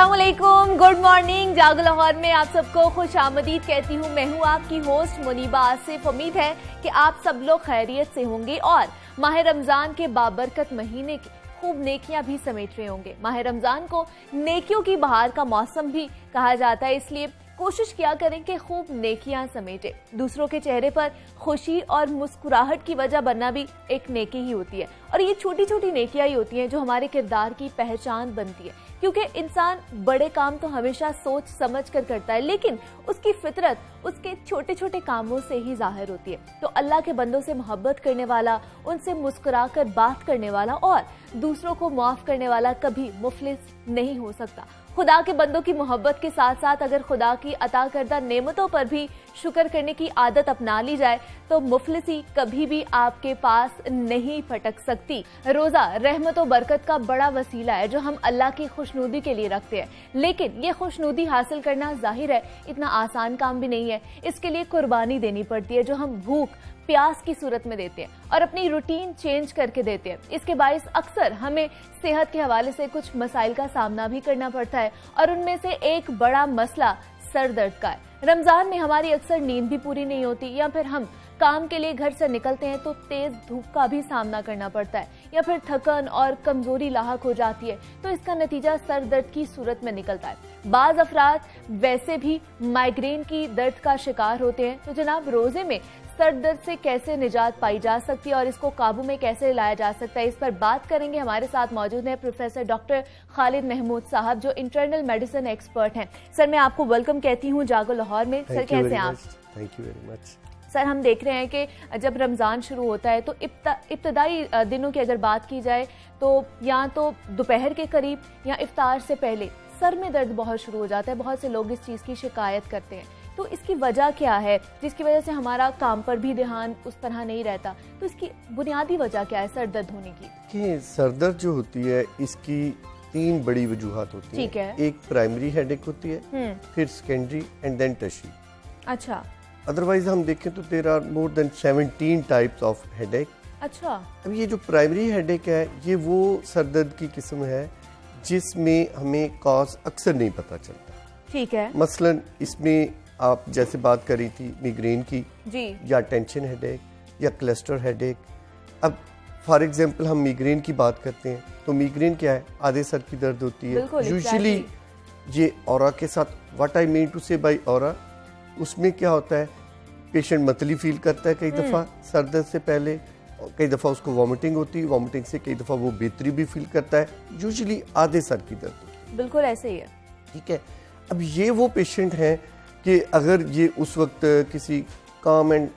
अस्सलामुअलैकुम, good morning. जागो लाहौर में आप सबको खुश आमदीद कहती हूँ। मैं हूँ आपकी होस्ट मुनीबा आसिफ। उम्मीद है कि आप सब लोग खैरियत से होंगे और माह रमजान के बाबरकत महीने की खूब नेकियां भी समेट रहे होंगे। माह रमजान को नेकियों की बहार का मौसम भी कहा जाता है, इसलिए कोशिश किया करें कि खूब नेकियां समेटे। दूसरों के चेहरे पर खुशी और मुस्कुराहट की वजह बनना भी एक नेकी ही होती है और ये छोटी छोटी नेकियां ही होती हैं जो हमारे किरदार की पहचान बनती है, क्योंकि इंसान बड़े काम तो हमेशा सोच समझ कर करता है, लेकिन उसकी फितरत उसके छोटे छोटे कामों से ही जाहिर होती है। तो अल्लाह के बंदों से मोहब्बत करने वाला, उनसे मुस्कुरा कर बात करने वाला और दूसरों को माफ करने वाला कभी मुफलिस नहीं हो सकता। खुदा के बंदों की मोहब्बत के साथ साथ अगर खुदा की अता करदा नेमतों पर भी शुक्र करने की आदत अपना ली जाए तो मुफलिसी कभी भी आपके पास नहीं फटक सकती। रोजा रहमत और बरकत का बड़ा वसीला है जो हम अल्लाह की खुशनुदी के लिए रखते हैं, लेकिन ये खुशनुदी हासिल करना जाहिर है इतना आसान काम भी नहीं है। इसके लिए कुर्बानी देनी पड़ती है जो हम भूख प्यास की सूरत में देते हैं और अपनी रूटीन चेंज करके देते हैं। इसके बायस अक्सर हमें सेहत के हवाले से कुछ मसाइल का सामना भी करना पड़ता है और उनमें से एक बड़ा मसला सर दर्द का है। रमजान में हमारी अक्सर नींद भी पूरी नहीं होती या फिर हम काम के लिए घर से निकलते हैं तो तेज धूप का भी सामना करना पड़ता है या फिर थकन और कमजोरी लाहक हो जाती है, तो इसका नतीजा सर दर्द की सूरत में निकलता है। बाज अफराद वैसे भी माइग्रेन की दर्द का शिकार होते हैं, तो जनाब रोजे में सर दर्द से कैसे निजात पाई जा सकती है और इसको काबू में कैसे लाया जा सकता है, इस पर बात करेंगे। हमारे साथ मौजूद हैं प्रोफेसर डॉक्टर खालिद महमूद साहब जो इंटरनल मेडिसिन एक्सपर्ट हैं। सर मैं आपको वेलकम कहती हूँ जागो लाहौर में। सर कैसे हैं आप? Thank you very much. Sir हम देख रहे हैं कि जब रमज़ान शुरू होता है तो इब्तदाई दिनों की अगर बात की जाए तो या तो दोपहर के करीब या इफ्तार से पहले सर में दर्द बहुत शुरू हो जाता है। बहुत से लोग इस चीज़ की शिकायत करते हैं, तो इसकी वजह क्या है जिसकी वजह से हमारा काम पर भी ध्यान उस तरह नहीं रहता? तो इसकी बुनियादी वजह क्या है सर दर्द होने की? कि सर दर्द जो होती है इसकी 3 बड़ी वजूहात होती हैं। ठीक है। एक प्राइमरी हेडेक होती है, फिर सेकेंडरी एंड देन टर्शियरी। अच्छा। अदरवाइज हम देखें तो there are more than 17 types of headache. अच्छा। अब ये जो प्राइमरी हेडेक है ये वो सर दर्द की किस्म है जिसमें हमें कॉज अक्सर नहीं पता चलता। ठीक है। मसलन इसमें आप जैसे बात करी थी मिग्रेन की जी, या टेंशन हेडेक या क्लस्टर हेडेक। अब फॉर एग्जांपल हम मिग्रेन की बात करते हैं तो मिग्रेन क्या है? आधे सर की दर्द होती है यूजुअली। ये ऑरा के साथ, व्हाट आई मीन टू से बाय ऑरा, उसमें क्या होता है पेशेंट मतली फील करता है कई दफ़ा सर दर्द से पहले, कई दफ़ा उसको वॉमिटिंग होती है, वॉमिटिंग से कई दफ़ा वो बेहतरी भी फील करता है। यूजुअली आधे सर की दर्द होती है। बिल्कुल ऐसे ही है। ठीक है। अब ये वो पेशेंट हैं कि अगर ये उस वक्त किसी काम एंड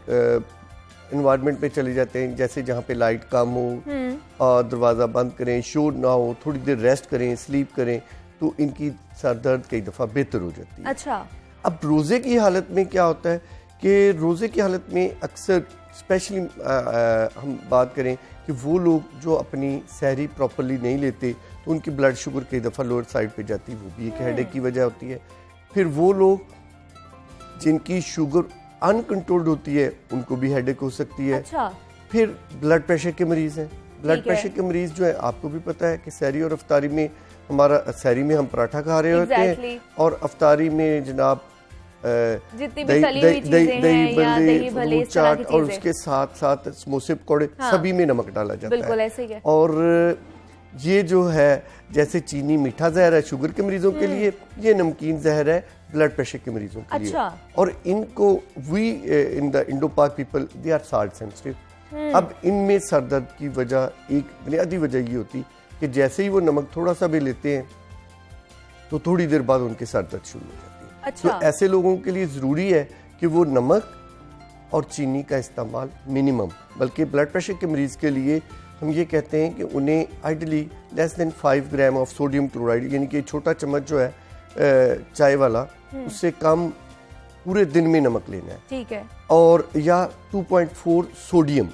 इन्वायरमेंट में चले जाते हैं जैसे जहाँ पे लाइट कम हो और दरवाज़ा बंद करें, शोर ना हो, थोड़ी देर रेस्ट करें, स्लीप करें, तो इनकी सर दर्द कई दफ़ा बेहतर हो जाती है। अच्छा। अब रोज़े की हालत में क्या होता है कि रोज़े की हालत में अक्सर स्पेशली हम बात करें कि वो लोग जो अपनी सहरी प्रॉपरली नहीं लेते तो उनकी ब्लड शुगर कई दफ़ा लोअर साइड पे जाती है, वो भी एक हेडेक की वजह होती है। फिर वो लोग जिनकी शुगर अनकंट्रोल्ड होती है उनको भी हेडेक हो सकती है। अच्छा। फिर ब्लड प्रेशर के मरीज़ हैं। ब्लड प्रेशर के मरीज़ जो है आपको भी पता है कि सहरी और अफ्तारी में हमारा सहरी में हम पराठा खा रहे होते हैं और अफ्तारी में जनाब जितनी भी तली हुई चीजें हैं या दही भले इस तरह की चाट और चीजें। उसके साथ साथ समोसे पकौड़े सभी में नमक डाला जाता है। बिल्कुल ऐसे ही है। और ये जो है जैसे चीनी मीठा जहर है शुगर के मरीजों के लिए, ये नमकीन जहर है ब्लड प्रेशर के मरीजों के लिए। और इनको we in the Indo Pak people they are salt sensitive. अब इनमें सर दर्द की वजह एक बुनियादी वजह ये होती कि जैसे ही वो नमक थोड़ा सा भी लेते हैं तो थोड़ी देर बाद उनके सर दर्द शुरू हो जाती है। अच्छा। तो ऐसे लोगों के लिए ज़रूरी है कि वो नमक और चीनी का इस्तेमाल मिनिमम, बल्कि ब्लड प्रेशर के मरीज़ के लिए हम ये कहते हैं कि उन्हें ideally less than 5 gram of sodium chloride, यानी कि छोटा चम्मच जो है चाय वाला, उससे कम पूरे दिन में नमक लेना है। ठीक है। और या 2.4 सोडियम।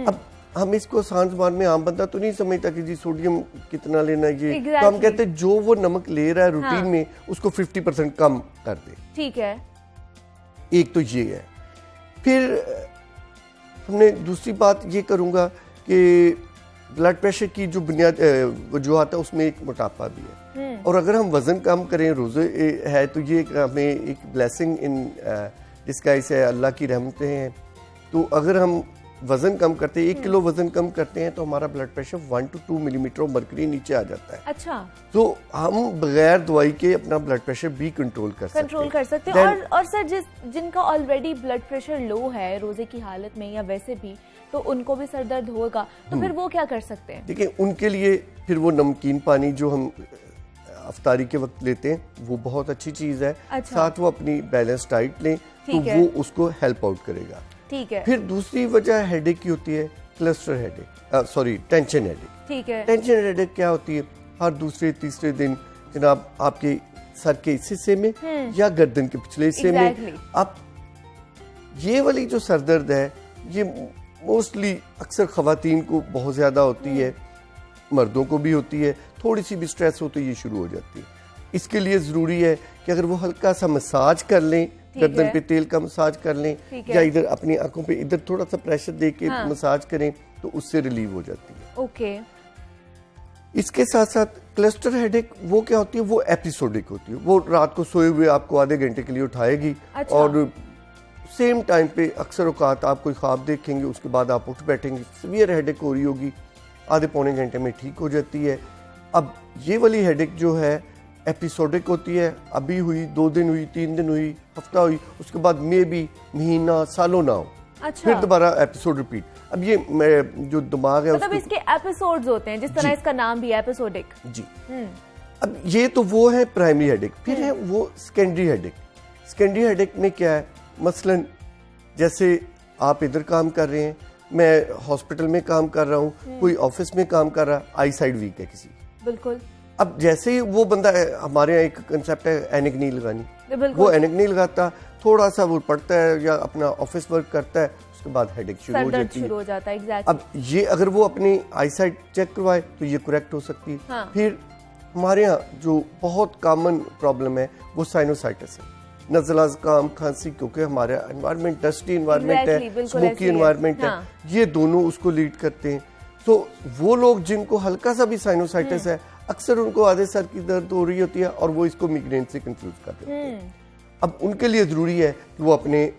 अब हम इसको आसान ज़बान में आम बंदा तो नहीं समझता कि जी सोडियम कितना लेना है ये, तो हम कहते हैं जो वो नमक ले रहा है रूटीन में उसको 50% कम कर दे। ठीक है। एक तो ये है। फिर हमने दूसरी बात ये करूँगा कि ब्लड प्रेशर की जो बुनियाद वजूहत है उसमें एक मोटापा भी है। और अगर हम वजन कम करें, रोजे है तो ये हमें एक ब्लेसिंग इन डिस्गाइज है, अल्लाह की रहमतें हैं। तो अगर हम वजन कम करते हैं, 1 किलो वजन कम करते हैं, तो हमारा blood pressure 1 to 2 millimetre mercury नीचे आ जाता है। अच्छा, तो हम बगैर दवाई के अपना ब्लड प्रेशर भी कंट्रोल कर सकते हैं। और सर जिनका ऑलरेडी ब्लड प्रेशर लो है रोजे की हालत में या वैसे भी, तो उनको भी सर दर्द होगा, तो फिर वो क्या कर सकते हैं? देखिए, उनके लिए फिर वो नमकीन पानी जो हम अफ्तारी के वक्त लेते हैं वो बहुत अच्छी चीज है। अच्छा। साथ वो अपनी बैलेंस डाइट लें तो वो उसको हेल्प आउट करेगा। ठीक है। फिर दूसरी वजह हेडेक की होती है cluster headache, sorry tension headache. ठीक है। टेंशन हेडेक क्या होती है? हर दूसरे तीसरे दिन जनाब आपके सर के इस हिस्से में या गर्दन के पिछले हिस्से में आप ये वाली जो सर दर्द है ये मोस्टली अक्सर खवातीन को बहुत ज्यादा होती है, मर्दों को भी होती है। थोड़ी सी भी स्ट्रेस हो तो ये शुरू हो जाती है। इसके लिए जरूरी है कि अगर वो हल्का सा मसाज कर लें, गर्दन पे तेल का मसाज कर लें या इधर अपनी आंखों पे इधर थोड़ा सा प्रेशर दे के मसाज करें तो उससे रिलीव हो जाती है। ओके। इसके साथ साथ क्लस्टर हेडेक वो क्या होती है? वो एपिसोडिक होती है। वो रात को सोए हुए आपको आधे घंटे के लिए उठाएगी। अच्छा। और सेम टाइम पे अक्सर औकात आप कोई ख्वाब देखेंगे, उसके बाद आप उठ बैठेंगे, सीवियर हेडेक हो रही होगी, आधे पौने घंटे में ठीक हो जाती है। अब ये वाली हेडेक जो है एपिसोडिक होती है, अभी हुई, 2 दिन हुई, 3 दिन हुई, हफ्ता हुई, उसके बाद मे भी महीना सालों ना हो। अच्छा। फिर दोबारा एपिसोड रिपीट। अब ये जो दिमाग है मतलब इसके एपिसोड्स होते हैं, जिस तरह इसका नाम भी है एपिसोडिक। जी। अब ये तो वो है प्राइमरी हेडेक। फिर है वो सेकेंडरी हेडेक। सेकेंडरी हेडेक में क्या है? मसलन जैसे आप इधर काम कर रहे हैं, मैं हॉस्पिटल में काम कर रहा हूँ, कोई ऑफिस में काम कर रहा है, आई साइड वीक है किसी। बिल्कुल। अब जैसे ही वो बंदा हमारे यहाँ एक कंसेप्ट है एनक नहीं लगानी, वो एनक नहीं लगाता, थोड़ा सा वो पढ़ता है या अपना ऑफिस वर्क करता है, उसके बाद हेडेक शुरू हो जाती है। exactly. अब ये अगर वो अपनी आई साइट चेक करवाए तो ये करेक्ट हो सकती है। हाँ। फिर हमारे यहाँ जो बहुत कॉमन प्रॉब्लम है वो साइनोसाइटिस है, नज़ला ज़ुकाम, खांसी, क्योंकि हमारा एनवायरनमेंट डस्टी एनवायरनमेंट है, स्मोकी एनवायरनमेंट है, ये दोनों उसको लीड करते हैं। तो वो लोग जिनको हल्का सा भी साइनोसाइटिस है, अक्सर उनको आधे सर की दर्द हो रही होती है और वो इसको मिग्रेन से कंफ्यूज कर देते हैं। अब उनके लिए जरूरी है कि वो अपने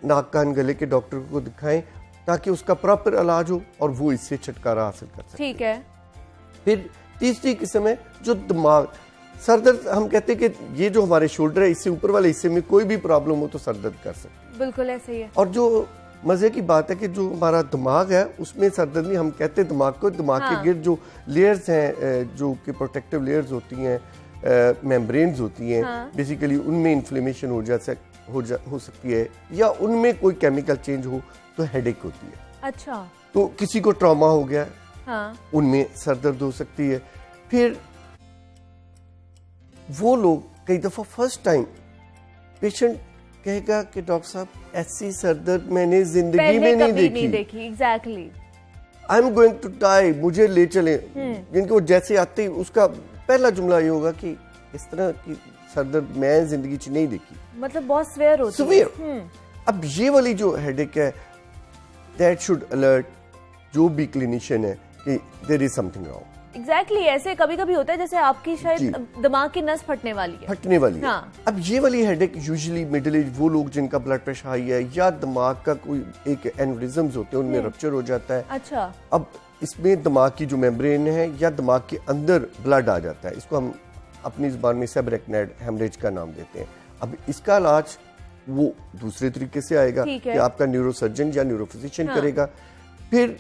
नाक कान गले के डॉक्टर को दिखाएं ताकि उसका प्रॉपर इलाज हो और वो इससे छुटकारा हासिल कर सके। ठीक है। फिर तीसरी किस्म है जो दिमाग, सर दर्द। हम कहते हैं कि ये जो हमारे शोल्डर है इससे ऊपर वाले हिस्से में कोई भी प्रॉब्लम हो तो सर दर्द कर सकते। बिल्कुल ऐसे ही है। और जो मजे की बात है कि जो हमारा दिमाग है उसमें सर दर्द नहीं, हम कहते हैं दिमाग को, दिमाग के गिर्द जो लेयर्स हैं, जो कि प्रोटेक्टिव लेयर्स होती हैं, मेम्ब्रेन्स होती हैं, बेसिकली उनमें इन्फ्लेमेशन हो सकती है या उनमें कोई केमिकल चेंज हो तो हेडेक होती है। अच्छा। तो किसी को ट्रॉमा हो गया, उनमें सर दर्द हो सकती है। फिर वो लोग कई दफा फर्स्ट टाइम पेशेंट कहेगा कि डॉक्टर साहब ऐसी सर दर्द मैंने जिंदगी में नहीं देखी। Exactly. I am going to die, मुझे ले चले। जिनको जैसे आते ही उसका पहला जुमला ये होगा कि इस तरह की सर दर्द मैं जिंदगी च नहीं देखी। मतलब बहुत स्वेयर होती है। अब ये वाली जो हेडेक है, दैट शुड अलर्ट जो भी क्लिनिशियन है कि there is something wrong. Exactly ऐसे कभी कभी होता है जैसे आपकी शायद दिमाग की नस फटने वाली है। हाँ। अब ये वाली हेडेक यूजुअली मिडिल एज वो लोग जिनका ब्लड प्रेशर हाई है या दिमाग का कोई एक एन्युरिज्म्स होते हैं उनमें रप्चर हो जाता है। अच्छा। अब इसमें दिमाग की जो मेम्ब्रेन है या दिमाग के अंदर ब्लड आ जाता है, इसको हम अपनी जुबान में सबरेक्नाइड हेमरेज का नाम देते हैं। अब इसका इलाज वो दूसरे तरीके से आएगा कि आपका न्यूरोसर्जन या न्यूरोफिजिशियन करेगा। फिर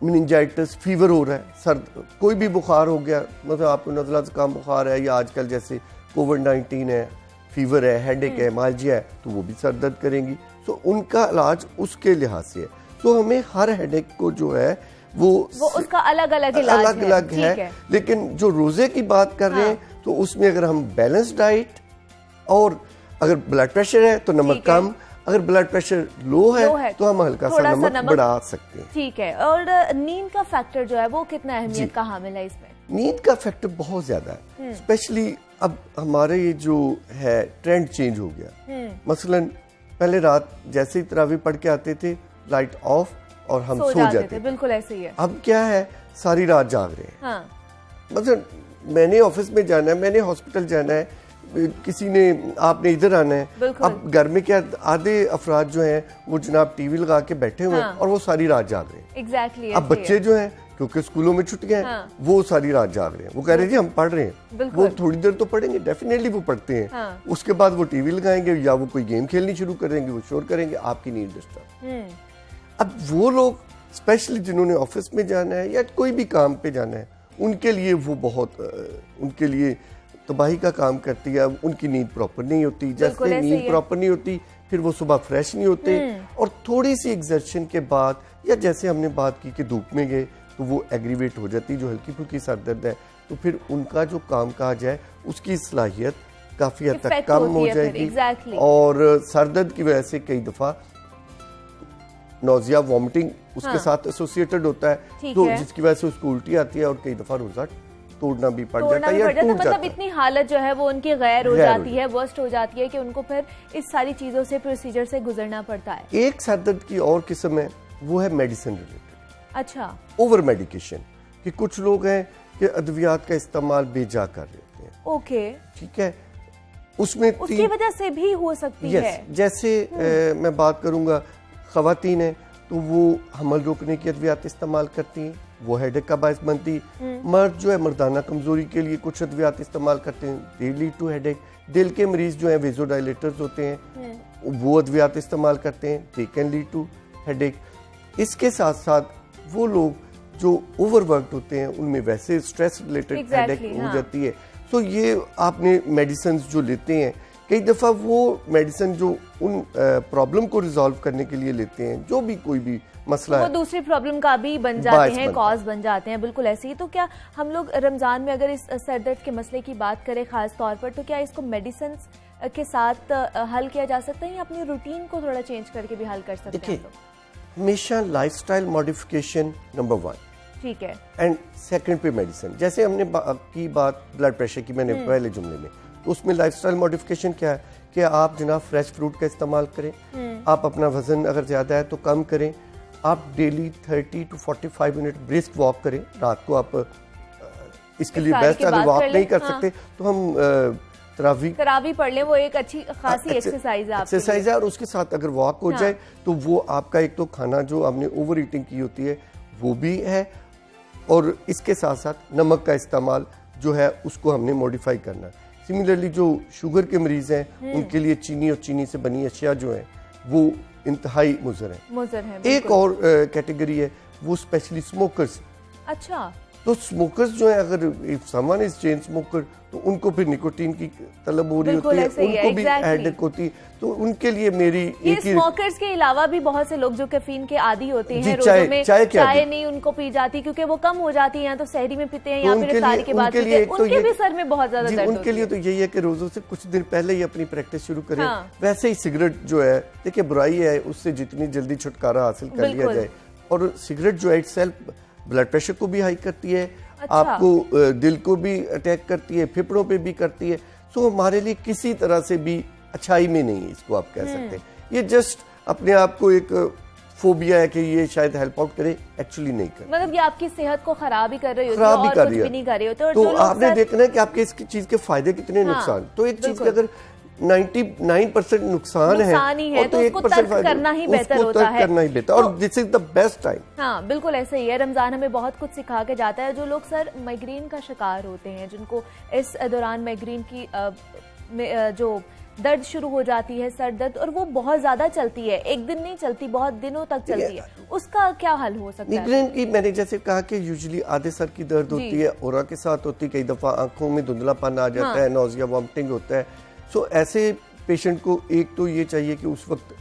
मेनिंजाइटिस, फीवर हो रहा है, सर कोई भी बुखार हो गया, मतलब आपको नज़ला ज़ुकाम बुखार है या आजकल जैसे कोविड-19 है, फीवर है, हेडेक है, मालजिया है, तो वो भी सर दर्द करेंगी। तो उनका इलाज उसके लिहाज से है। तो हमें हर हेडेक को जो है वो उसका अलग अलग है। लेकिन जो रोजे की बात कर रहे हैं तो उसमें अगर हम बैलेंस डाइट और अगर ब्लड प्रेशर है तो नमक कम, अगर ब्लड प्रेशर लो है तो हम हल्का सा नमक बढ़ा सकते हैं। ठीक है। और नींद का फैक्टर जो है वो कितना अहमियत का हामिल है इसमें? नींद का फैक्टर बहुत ज्यादा है, स्पेशली अब हमारे ये जो है ट्रेंड चेंज हो गया। मसलन पहले रात जैसे ही तरावी पढ़ के आते थे लाइट ऑफ और हम सो जाते थे। बिल्कुल ऐसे ही है। अब क्या है, सारी रात जाग रहे हैं। हाँ। मतलब मैंने ऑफिस में जाना है, मैंने हॉस्पिटल जाना है, किसी ने आपने इधर आना है। अब घर में क्या आधे अफराद जो हैं वो जनाब टीवी लगा के बैठे हुए हैं और वो सारी रात जाग रहे हैं। एग्जैक्टली। अब बच्चे जो हैं क्योंकि स्कूलों में छुट्टियां हैं वो सारी रात जाग रहे हैं, वो कह रहे हैं जी हम पढ़ रहे हैं। वो थोड़ी देर तो पढ़ेंगे, डेफिनेटली वो पढ़ते हैं। उसके बाद वो टीवी लगाएंगे या वो कोई गेम खेलनी शुरू करेंगे, वो शोर करेंगे, आपकी नींद डिस्टर्ब। अब वो लोग स्पेशली जिन्होंने ऑफिस में जाना है या कोई भी काम पे जाना है, उनके लिए वो बहुत उनके लिए तबाही का काम करती है। उनकी नींद प्रॉपर नहीं होती, जैसे नींद प्रॉपर नहीं होती फिर वो सुबह फ्रेश नहीं होते, और थोड़ी सी एग्जर्शन के बाद या जैसे हमने बात की कि धूप में गए तो वो एग्रीवेट हो जाती, जो हल्की फुल्की सर दर्द है, तो फिर उनका जो काम काज है उसकी सलाहियत काफ़ी हद तक कम हो जाएगी। और सर दर्द की वजह से कई दफ़ा नौजिया वॉमिटिंग उसके साथ एसोसिएटेड होता है, तो जिसकी वजह से उसको उल्टी आती है और कई दफ़ा रोज़ा तोड़ना भी पड़ जाता है या टूट जाता है। मतलब इतनी हालत जो है वो उनकी गैर हो जाती है, वर्स्ट हो जाती है कि उनको फिर इस सारी चीज़ों से, प्रोसीजर से गुजरना पड़ता है। एक सर दर्द की और किस्म है, वो है मेडिसिन रिलेटेड। अच्छा। ओवर मेडिकेशन, कि कुछ लोग हैं कि अद्वियात का इस्तेमाल बेजा कर रहे होते हैं। ओके, ठीक है, उसमें उसकी वजह से भी हो सकती है। जैसे मैं बात करूंगा, खवातीन है तो वो हमल रोकने की अद्वियात इस्तेमाल करती हैं, वो हेडेक का बायस बनती। मर्द जो है मर्दाना कमजोरी के लिए कुछ अद्वियात इस्तेमाल करते हैं, दे लीड टू हेडेक। दिल के मरीज जो है वेजोडाइलेटर्स होते हैं, वो अद्वियात इस्तेमाल करते हैं, they can lead to headache. इसके साथ साथ वो लोग जो ओवरवर्कड होते हैं उनमें वैसे स्ट्रेस रिलेटेड हेडेक हो जाती है। तो ये आपने मेडिसिन जो लेते हैं, कई दफ़ा वो मेडिसिन जो उन प्रॉब्लम को रिजॉल्व करने के लिए लेते हैं, जो भी कोई भी मसला है, वो दूसरी प्रॉब्लम का भी बन जाते हैं, कॉज बन जाते हैं। बिल्कुल ऐसे ही। तो क्या हम लोग रमज़ान में अगर इस सरदर्द के मसले की बात करें ख़ास तौर पर, तो क्या इसको मेडिसिन के साथ हल किया जा सकता है या अपनी रूटीन को थोड़ा चेंज करके भी हल कर सकते हैं? हमेशा लाइफस्टाइल मॉडिफिकेशन नंबर 1, ठीक है, एंड सेकंड पे मेडिसिन। जैसे हमने की बात ब्लड प्रेशर की, मैंने पहले जुमले में, तो उसमें लाइफस्टाइल मॉडिफिकेशन क्या है कि आप जनाब फ्रेश फ्रूट का इस्तेमाल करें, आप अपना वजन अगर ज़्यादा है तो कम करें, आप daily 30 to 45 minute brisk walk करें। रात को आप इसके लिए बेस्ट, अगर वॉक नहीं कर सकते तो हम तरावी पढ़ लें, वो एक अच्छी खासी एक्सरसाइज है। और उसके साथ अगर वॉक हो जाए तो वो आपका एक तो खाना जो आपने ओवर ईटिंग की होती है वो भी है, और इसके साथ साथ नमक का इस्तेमाल जो है उसको हमने मॉडिफाई करना है। सिमिलरली जो शुगर के मरीज हैं उनके लिए चीनी और चीनी से बनी अशिया जो है वो इंतहाई मुज़र है। एक और कैटेगरी है, वो स्पेशली स्मोकर्स। अच्छा। तो स्मोकर्स जो है, अगर समवन इज चेन स्मोकर, तो उनको फिर निकोटीन की तलब हो रही होती है, उनको भी हेडेक होती है, तो उनके लिए मेरी ये स्मोकर्स के अलावा भी बहुत से लोग जो कैफीन के आदी होते हैं, रोजों में चाय नहीं उनको पी जाती क्योंकि वो कम हो जाती है, या तो सहरी में पीते हैं या फिर इफ्तारी के बाद पीते हैं, उनके भी सर में बहुत ज्यादा दर्द होती है। उनके लिए तो यही है कि रोजों से कुछ दिन पहले ही अपनी प्रैक्टिस शुरू करें। वैसे ही सिगरेट जो है, देखिए बुराई है, उससे जितनी जल्दी छुटकारा हासिल कर लिया जाए। और सिगरेट जो है इटसेल्फ ब्लड प्रेशर को भी हाई करती है, आपको दिल को भी अटैक करती है, फेफड़ों पे भी करती है। सो हमारे लिए किसी तरह से भी अच्छाई में नहीं है, इसको आप कह सकते हैं। ये जस्ट अपने आप को एक फोबिया है कि ये शायद हेल्प आउट करे, एक्चुअली नहीं करे। मतलब ये आपकी सेहत को खराब ही कर रही होती है और कुछ भी नहीं कर रही होती है। तो आपने देखना है कि आपके इस चीज के फायदे कितने, नुकसान। तो एक चीज के अगर 99% नुकसान ही है तो उसको तर्क करना ही बेहतर होता है, और this is the best time. हाँ, बिल्कुल ऐसे ही है। रमजान हमें बहुत कुछ सिखा के जाता है। जो लोग सर माइग्रेन का शिकार होते हैं, जिनको इस दौरान माइग्रेन की जो दर्द शुरू हो जाती है, सर दर्द, और वो बहुत ज्यादा चलती है, एक दिन नहीं चलती, बहुत दिनों तक चलती है, उसका क्या हल हो सकता है? माइग्रेन की मैंने जैसे कहा कि यूजुअली आधे सर की दर्द होती है, ओरा के साथ होती है, कई दफा आंखों में धुंधलापन आ जाता है, नौजिया वॉमिटिंग होता है। सो ऐसे पेशेंट को एक तो ये चाहिए कि उस वक्त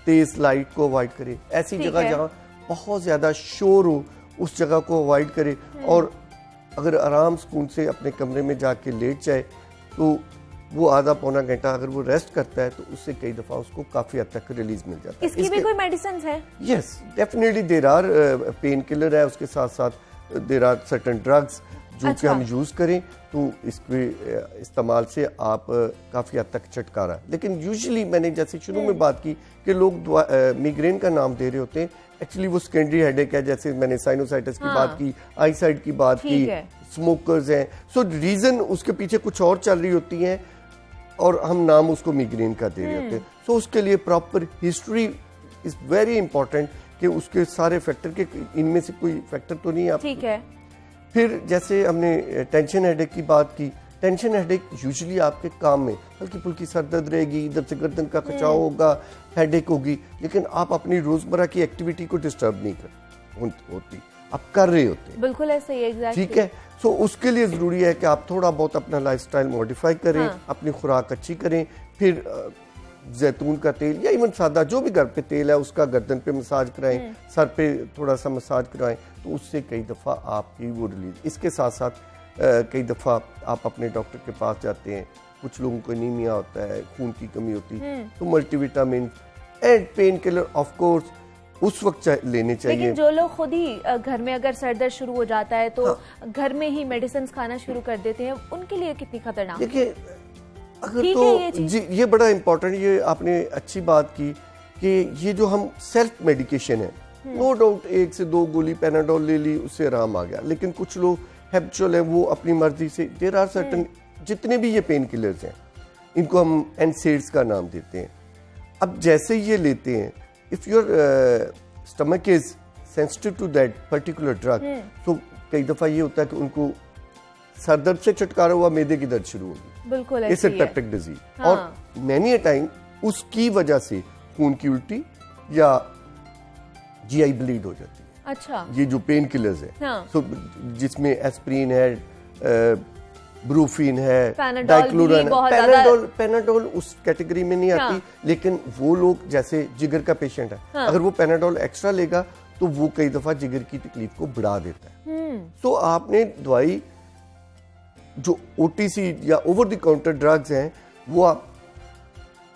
तेज लाइट को अवॉइड करे, ऐसी जगह जहाँ बहुत ज्यादा शोर हो उस जगह को अवॉइड करे, और अगर आराम सुकून से अपने कमरे में जाके लेट जाए तो वो आधा पौना घंटा अगर वो रेस्ट करता है तो उससे कई दफा उसको काफी हद तक रिलीज मिल जाता है। इसकी भी कोई मेडिसिन है? Yes, definitely there are pain killer है, उसके साथ साथ देयर आर सर्टेन ड्रग्स जो कि हम यूज़ करें तो इसके इस्तेमाल से आप काफ़ी हद तक छुटकारा। लेकिन यूजुअली मैंने जैसे शुरू में बात की कि लोग मिग्रेन का नाम दे रहे होते हैं, एक्चुअली वो सेकेंडरी हेडेक है। जैसे मैंने साइनोसाइटिस की बात की, आई साइड की बात की, स्मोकर्स हैं, सो रीजन उसके पीछे कुछ और चल रही होती हैं और हम नाम उसको मिग्रेन का दे रहे होते हैं। सो उसके लिए proper history is very important कि उसके सारे फैक्टर के इनमें से कोई फैक्टर तो नहीं है। ठीक है। फिर जैसे हमने टेंशन हेडेक की बात की, टेंशन हेडेक यूजुअली आपके काम में हल्की फुल्की सर दर्द रहेगी, इधर से गर्दन का खिंचाव होगा, हेडेक होगी, लेकिन आप अपनी रोजमर्रा की एक्टिविटी को डिस्टर्ब नहीं होती, आप कर रहे होते हैं। बिल्कुल ऐसे ही, एग्जैक्टली। ठीक है, सो उसके लिए जरूरी है कि आप थोड़ा बहुत अपना लाइफस्टाइल मॉडिफाई करें, अपनी खुराक अच्छी करें, फिर जैतून का तेल या इवन सादा जो भी घर पे तेल है उसका गर्दन पे मसाज कराएं, सर पे थोड़ा सा मसाज कराएं, तो उससे कई दफ़ा आपकी वो रिलीज। इसके साथ साथ कई दफ़ा आप अपने डॉक्टर के पास जाते हैं, कुछ लोगों को एनीमिया होता है, खून की कमी होती है, तो multivitamin and pain killer of course उस वक्त लेने चाहिए। लेकिन जो लोग खुद ही घर में अगर सर दर्द शुरू हो जाता है तो घर में ही मेडिसिन खाना शुरू कर देते हैं, उनके लिए कितनी खतरनाक? देखिए अगर तो ये बड़ा इम्पोर्टेंट, ये आपने अच्छी बात की कि ये जो हम सेल्फ मेडिकेशन है, नो डाउट 1 से 2 गोली पैनाडोल ले ली उससे आराम आ गया, लेकिन कुछ लोग हैबिचुअल है, वो अपनी मर्जी से, देयर आर सर्टेन जितने भी ये पेन किलर्स हैं इनको हम एनसेड्स का नाम देते हैं। अब जैसे ये लेते हैं, if your stomach is sensitive to that particular drug, तो कई दफा ये होता है कि उनको सर दर्द से छुटकारा हुआ, मैदे की दर्द शुरू होगी, बिल्कुल इसे पेप्टिक डिजीज, और मैनी अ टाइम उसकी वजह से खून की उल्टी या जीआई ब्लीड हो जाती है। अच्छा, ये जो पेन किलर्स है, सो जिसमें एस्प्रिन है, ब्रूफिन है, डाइक्लोरन, पैनाडोल उस कैटेगरी में नहीं आती, लेकिन वो लोग जैसे जिगर का पेशेंट है, अगर वो पैनाडोल एक्स्ट्रा लेगा तो वो कई दफा जिगर की तकलीफ को बढ़ा देता है। तो आपने दवाई जो ओटीसी या ओवर द काउंटर ड्रग्स हैं वो आप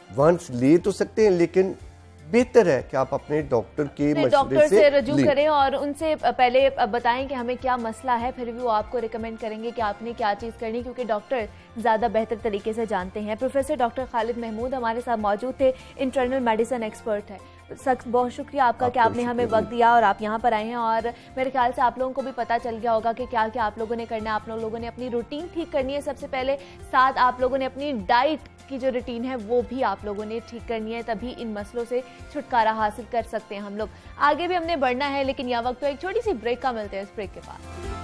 वंस ले तो सकते हैं, लेकिन बेहतर है कि आप अपने डॉक्टर के मशवरे से रजू करें और उनसे पहले बताएं कि हमें क्या मसला है, फिर भी वो आपको रिकमेंड करेंगे कि आपने क्या चीज़ करनी, क्योंकि डॉक्टर ज़्यादा बेहतर तरीके से जानते हैं। प्रोफेसर डॉक्टर खालिद महमूद हमारे साथ मौजूद थे, इंटरनल मेडिसिन एक्सपर्ट है। सख्त बहुत शुक्रिया आपका कि आपने हमें वक्त दिया और आप यहाँ पर आए हैं, और मेरे ख्याल से आप लोगों को भी पता चल गया होगा कि क्या क्या आप लोगों ने करना है। आप लोगों ने अपनी रूटीन ठीक करनी है सबसे पहले, साथ आप लोगों ने अपनी डाइट की जो रूटीन है वो भी आप लोगों ने ठीक करनी है, तभी इन मसलों से छुटकारा हासिल कर सकते हैं हम लोग। आगे भी हमने बढ़ना है, लेकिन यह वक्त तो एक छोटी सी ब्रेक का मिलते हैं। इस ब्रेक के बाद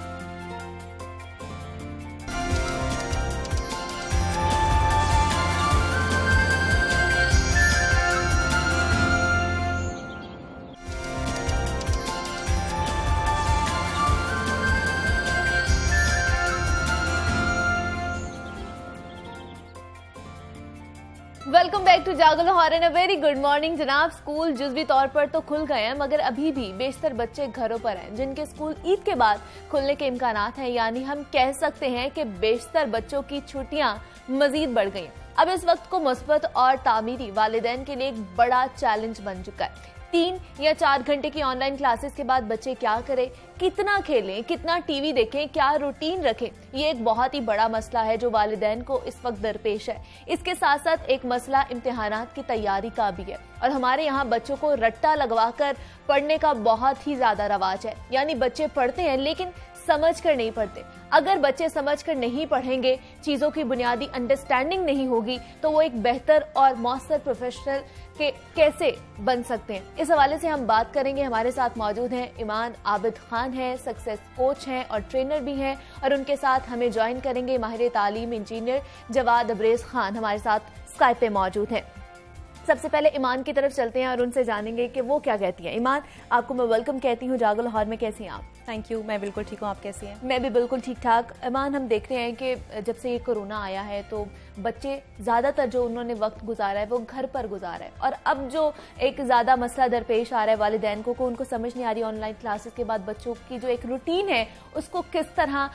वेलकम बैक टू जागो Lahore and a very good morning जनाब। स्कूल जुज़वी तौर पर तो खुल गए हैं, मगर अभी भी बेशतर बच्चे घरों पर हैं जिनके स्कूल ईद के बाद खुलने के इम्कानात हैं, यानी हम कह सकते हैं कि बेशतर बच्चों की छुट्टियां मजीद बढ़ गई हैं। अब इस वक्त को मुस्बत और तामीरी वालिदैन के लिए एक बड़ा चैलेंज बन चुका है। 3 या 4 घंटे की ऑनलाइन क्लासेस के बाद बच्चे क्या करें, कितना खेलें, कितना टीवी देखें, क्या रूटीन रखें, ये एक बहुत ही बड़ा मसला है जो वालिदैन को इस वक्त दरपेश है। इसके साथ साथ एक मसला इम्तिहानात की तैयारी का भी है, और हमारे यहाँ बच्चों को रट्टा लगवाकर पढ़ने का बहुत ही ज्यादा रवाज है, यानी बच्चे पढ़ते हैं लेकिन समझ कर नहीं पढ़ते। अगर बच्चे समझ कर नहीं पढ़ेंगे, चीजों की बुनियादी अंडरस्टैंडिंग नहीं होगी, तो वो एक बेहतर और मौसर प्रोफेशनल के कैसे बन सकते हैं, इस हवाले से हम बात करेंगे। हमारे साथ मौजूद हैं ईमान आबिद खान है, सक्सेस कोच हैं और ट्रेनर भी हैं, और उनके साथ हमें ज्वाइन करेंगे माहिर तालीम इंजीनियर जवाद अब्रेज खान, हमारे साथ स्काइप पे मौजूद हैं। सबसे पहले ईमान की तरफ चलते हैं और उनसे जानेंगे कि वो क्या कहती हैं। ईमान, आपको मैं वेलकम कहती हूँ जागो लाहौर में, कैसी हैं आप? थैंक यू, मैं बिल्कुल ठीक हूँ, आप कैसी हैं? मैं भी बिल्कुल ठीक ठाक। ईमान, हम देखते हैं कि जब से ये कोरोना आया है तो बच्चे ज़्यादातर जो उन्होंने वक्त गुजारा है वो घर पर गुजारा है, और अब जो एक ज़्यादा मसला दरपेश आ रहा है वालिदैन को उनको समझ नहीं आ रही ऑनलाइन क्लासेस के बाद बच्चों की जो एक रूटीन है उसको किस तरह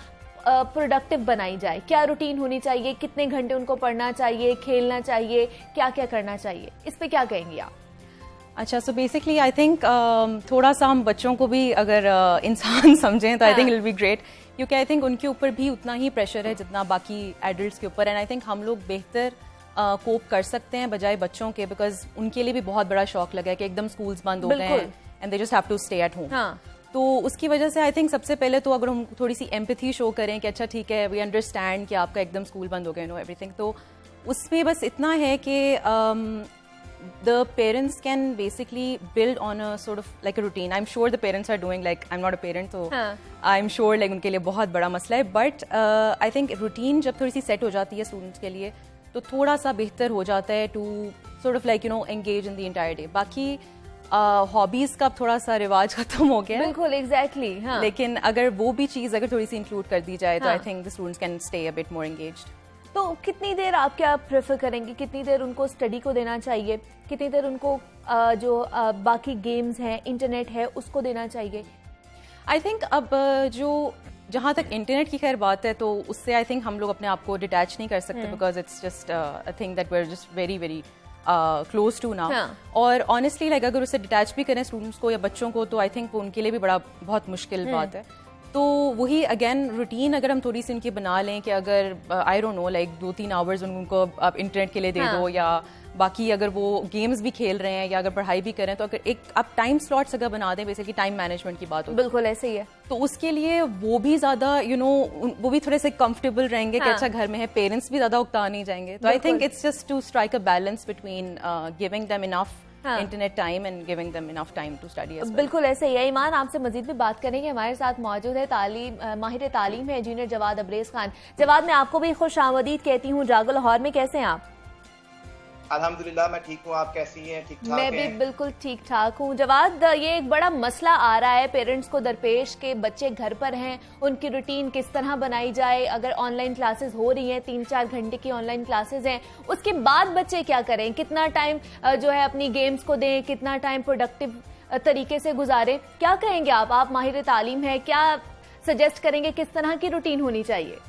प्रोडक्टिव बनाई जाए, क्या रूटीन होनी चाहिए, कितने घंटे उनको पढ़ना चाहिए, खेलना चाहिए, क्या क्या करना चाहिए, इस पे क्या कहेंगी आप? अच्छा, सो बेसिकली आई थिंक थोड़ा सा हम बच्चों को भी अगर इंसान समझें तो I think it will be great, क्योंकि आई थिंक उनके ऊपर भी उतना ही प्रेशर है जितना बाकी एडल्ट्स के ऊपर, एंड आई थिंक हम लोग बेहतर कोप कर सकते हैं बजाय बच्चों के, बिकॉज उनके लिए भी बहुत बड़ा शौक लगा है कि एकदम स्कूल्स बंद हो गए हैं and they just have to stay at home. तो उसकी वजह से आई थिंक सबसे पहले तो अगर हम थोड़ी सी एम्पैथी शो करें कि अच्छा ठीक है, वी अंडरस्टैंड कि आपका एकदम स्कूल बंद हो गया, नो एवरीथिंग, तो उसमें बस इतना है कि the parents can basically build on a sort of like a routine. I'm sure the parents are doing, like I'm not a parent, so I'm sure like उनके लिए बहुत बड़ा मसला है, but I think routine जब थोड़ी सी set हो जाती है students के लिए तो थोड़ा सा बेहतर हो जाता है to sort of like engage in the entire day. बाकी हॉबीज का थोड़ा सा रिवाज खत्म हो गया, बिल्कुल एग्जैक्टली, हाँ. लेकिन अगर वो भी चीज अगर थोड़ी सी इंक्लूड कर दी जाए तो I think the students can stay a bit more engaged. तो कितनी देर आप क्या प्रेफर करेंगे, कितनी देर उनको स्टडी को देना चाहिए, कितनी देर उनको जो बाकी गेम्स हैं, इंटरनेट है, उसको देना चाहिए? आई थिंक अब जो जहाँ तक इंटरनेट की खैर बात है तो उससे आई थिंक हम लोग अपने आप को डिटैच नहीं कर सकते, because it's just a thing that we are just very very close to now. और ऑनेस्टली लाइक अगर उससे डिटैच भी करें स्टूडेंट्स को या बच्चों को तो आई थिंक वो उनके लिए भी बहुत मुश्किल बात है. तो वही अगेन रूटीन अगर हम थोड़ी सी उनकी बना लें कि अगर I don't know like 2-3 hours उनको आप इंटरनेट के लिए दे दो, या बाकी अगर वो गेम्स भी खेल रहे हैं या अगर पढ़ाई भी करें तो अगर एक आप टाइम स्लॉट्स अगर बना दें, बेसिकली टाइम मैनेजमेंट की बात हो, बिल्कुल ऐसे ही है, तो उसके लिए वो भी ज्यादा वो भी थोड़े से कंफर्टेबल रहेंगे कि अच्छा घर में है, पेरेंट्स भी ज्यादा उकता नहीं जाएंगे. तो I think it's just to strike a balance between giving them enough internet time and giving them enough time to study as well. बिल्कुल ऐसे ही है. ईमान, आपसे मजीद भी बात करेंगे. हमारे साथ मौजूद है माहिर तालीम है इंजीनियर जवाद अब्रेज खान. जवाद, मैं आपको भी खुश आमदीद कहती हूँ जागो लाहौर में. कैसे हैं आप? अल्हम्दुलिल्लाह मैं ठीक हूँ, आप कैसी हैं? ठीक ठाक? मैं भी बिल्कुल ठीक ठाक हूँ. जवाद, ये एक बड़ा मसला आ रहा है पेरेंट्स को दरपेश के बच्चे घर पर हैं, उनकी रूटीन किस तरह बनाई जाए. अगर ऑनलाइन क्लासेस हो रही हैं, 3-4 घंटे की ऑनलाइन क्लासेस हैं, उसके बाद बच्चे क्या करें, कितना टाइम जो है अपनी गेम्स को दें, कितना टाइम प्रोडक्टिव तरीके से गुजारें. क्या कहेंगे आप माहिर तालीम है, क्या सजेस्ट करेंगे, किस तरह की रूटीन होनी चाहिए?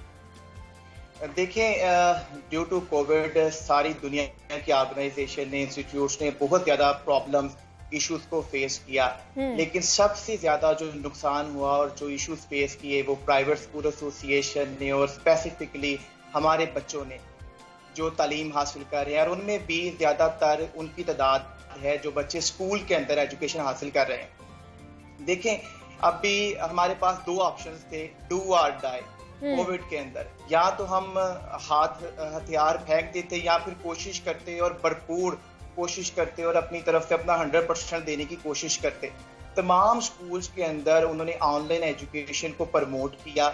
देखें, ड्यू टू कोविड सारी दुनिया की ऑर्गेनाइजेशन ने, इंस्टीट्यूट्स ने बहुत ज़्यादा प्रॉब्लम इश्यूज को फेस किया, लेकिन सबसे ज़्यादा जो नुकसान हुआ और जो इश्यूज फेस किए वो प्राइवेट स्कूल एसोसिएशन ने और स्पेसिफिकली हमारे बच्चों ने जो तालीम हासिल कर रहे हैं, और उनमें भी ज़्यादातर उनकी तादाद है जो बच्चे स्कूल के अंदर एजुकेशन हासिल कर रहे हैं. देखें, अभी हमारे पास 2 ऑप्शंस थे, डू और डाई. कोविड के अंदर या तो हम हथियार फेंक देते या फिर कोशिश करते और भरपूर कोशिश करते और अपनी तरफ से अपना 100% देने की कोशिश करते. तमाम स्कूल्स के अंदर उन्होंने ऑनलाइन एजुकेशन को प्रमोट किया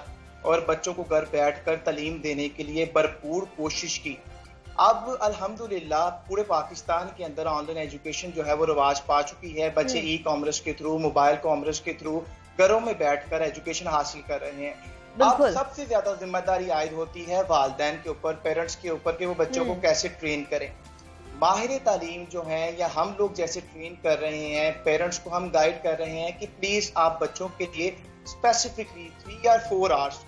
और बच्चों को घर बैठकर तालीम देने के लिए भरपूर कोशिश की. अब अल्हम्दुलिल्लाह पूरे पाकिस्तान के अंदर ऑनलाइन एजुकेशन जो है वो रवाज पा चुकी है. बच्चे ई कॉमर्स के थ्रू, मोबाइल कॉमर्स के थ्रू घरों में बैठकर एजुकेशन हासिल कर रहे हैं. अब सबसे ज्यादा जिम्मेदारी आयद होती है वालिदैन के ऊपर, पेरेंट्स के ऊपर कि वो बच्चों को कैसे ट्रेन करें. माहिर तालीम जो है या हम लोग जैसे ट्रेन कर रहे हैं, पेरेंट्स को हम गाइड कर रहे हैं कि प्लीज आप बच्चों के लिए स्पेसिफिकली 3 या 4 आवर्स,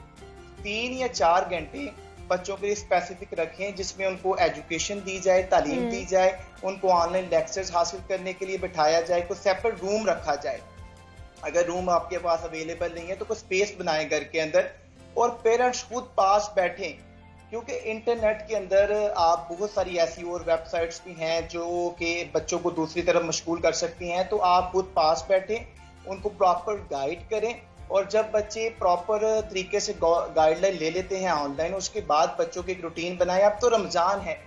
3 या 4 घंटे बच्चों के लिए स्पेसिफिक रखें जिसमें उनको एजुकेशन दी जाए, तालीम दी जाए, उनको ऑनलाइन लेक्चर्स हासिल करने के लिए बिठाया जाए, कोई सेपरेट रूम रखा जाए. अगर रूम आपके पास अवेलेबल नहीं है तो कोई स्पेस बनाए घर के अंदर और पेरेंट्स खुद पास बैठें, क्योंकि इंटरनेट के अंदर आप बहुत सारी ऐसी और वेबसाइट्स भी हैं जो कि बच्चों को दूसरी तरफ मशगूल कर सकती हैं. तो आप खुद पास बैठें, उनको प्रॉपर गाइड करें और जब बच्चे प्रॉपर तरीके से गाइडलाइन ले लेते हैं ऑनलाइन, उसके बाद बच्चों की एक रूटीन बनाएं. अब तो रमजान है,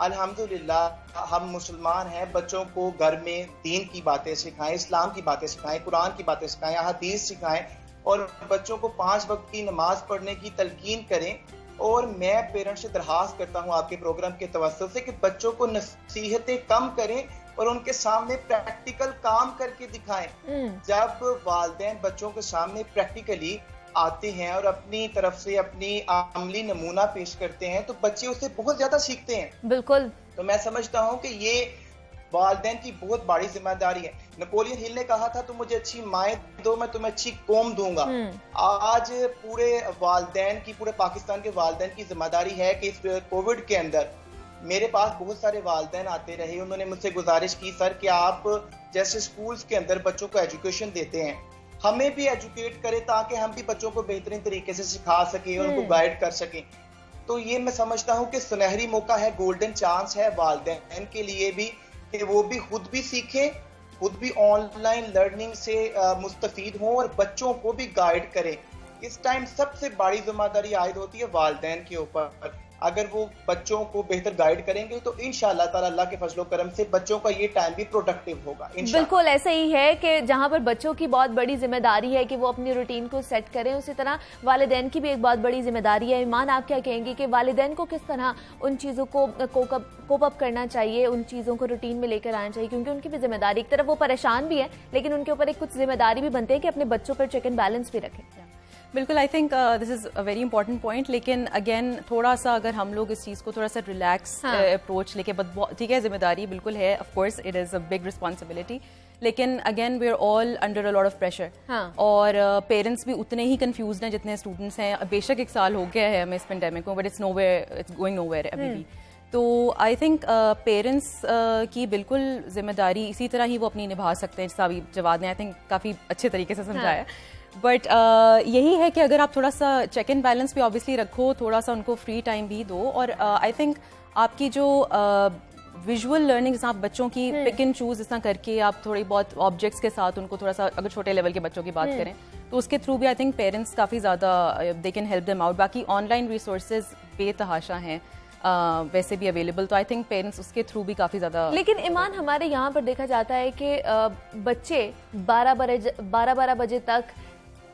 अल्हम्दुलिल्लाह हम मुसलमान हैं, बच्चों को घर में दीन की बातें सिखाएं, इस्लाम की बातें सिखाएं, कुरान की बातें सिखाएं, हदीस सिखाएं और बच्चों को 5 वक्त की नमाज पढ़ने की तलकीन करें. और मैं पेरेंट्स से दरखास्त करता हूं आपके प्रोग्राम के तवज्जुह से कि बच्चों को नसीहतें कम करें और उनके सामने प्रैक्टिकल काम करके दिखाएं. जब वालिदैन बच्चों के सामने प्रैक्टिकली आते हैं और अपनी तरफ से अपनी अमली नमूना पेश करते हैं तो बच्चे उससे बहुत ज्यादा सीखते हैं. बिल्कुल. तो मैं समझता हूँ कि ये वालिदैन की बहुत बड़ी जिम्मेदारी है. नेपोलियन हिल ने कहा था तुम मुझे अच्छी माएँ दो, मैं तुम्हें अच्छी कौम दूंगा. आज पूरे वालिदैन की, पूरे पाकिस्तान के वालिदैन की जिम्मेदारी है कि इस कोविड के अंदर मेरे पास बहुत सारे वालिदैन आते रहे, उन्होंने मुझसे गुजारिश की सर कि आप जैसे स्कूल्स के अंदर बच्चों को एजुकेशन देते हैं, हमें भी एजुकेट करें ताकि हम भी बच्चों को बेहतरीन तरीके से सिखा सकें, उनको गाइड कर सकें. तो ये मैं समझता हूँ कि सुनहरी मौका है, गोल्डन चांस है वालिदैन के लिए भी कि वो भी खुद भी सीखें, खुद भी ऑनलाइन लर्निंग से मुस्तफीद हों और बच्चों को भी गाइड करें। इस टाइम सबसे बड़ी जिम्मेदारी आयद होती है वालिदैन के ऊपर। अगर वो बच्चों को बेहतर गाइड करेंगे तो इंशाअल्लाह ताला अल्लाह के फजलो करम से बच्चों का ये टाइम भी प्रोडक्टिव होगा। बिल्कुल ऐसा ही है कि जहां पर बच्चों की बहुत बड़ी जिम्मेदारी है कि वो अपनी रूटीन को सेट करें, उसी तरह वालिदैन की भी एक बहुत बड़ी जिम्मेदारी है। ईमान, आप क्या कहेंगे कि वालिदैन को किस तरह उन चीज़ों को कोप अप करना चाहिए, उन चीज़ों को रूटीन में लेकर आना चाहिए, क्योंकि उनकी भी जिम्मेदारी, एक तरफ वो परेशान भी है लेकिन उनके ऊपर एक कुछ जिम्मेदारी भी बनती है कि अपने बच्चों पर चेक एंड बैलेंस भी रखें। बिल्कुल, I think this is a very important point. लेकिन अगेन थोड़ा सा अगर हम लोग इस चीज़ को थोड़ा सा रिलैक्स अप्रोच लेके, ठीक है जिम्मेदारी बिल्कुल है, of course it is a big responsibility, लेकिन again we are all under a lot of pressure. और पेरेंट्स भी उतने ही कंफ्यूज हैं जितने स्टूडेंट्स हैं। बेशक 1 साल हो गया है हमें इस पेंडेमिक को, बट इट्स गोइंग नोवेयर अभी भी। तो आई थिंक पेरेंट्स की बिल्कुल जिम्मेदारी इसी तरह ही वो अपनी निभा सकते हैं, जैसा अभी जवाद ने आई थिंक काफ़ी अच्छे तरीके से समझाया। बट यही है कि अगर आप थोड़ा सा चेक एंड बैलेंस भी ऑब्वियसली रखो, थोड़ा सा उनको फ्री टाइम भी दो, और आई थिंक आपकी जो विजुअल लर्निंग, जैसे आप बच्चों की पिक एंड चूज इस तरह करके आप थोड़ी बहुत ऑब्जेक्ट्स के साथ उनको थोड़ा सा, अगर छोटे लेवल के बच्चों की बात करें तो उसके थ्रू भी आई थिंक पेरेंट्स काफ़ी ज़्यादा they can help them out. बाकी ऑनलाइन रिसोर्सेज बेतहाशा हैं वैसे भी अवेलेबल, तो आई थिंक पेरेंट्स उसके थ्रू भी काफ़ी ज़्यादा। लेकिन ईमान, हमारे यहाँ पर देखा जाता है कि बच्चे 12 बजे तक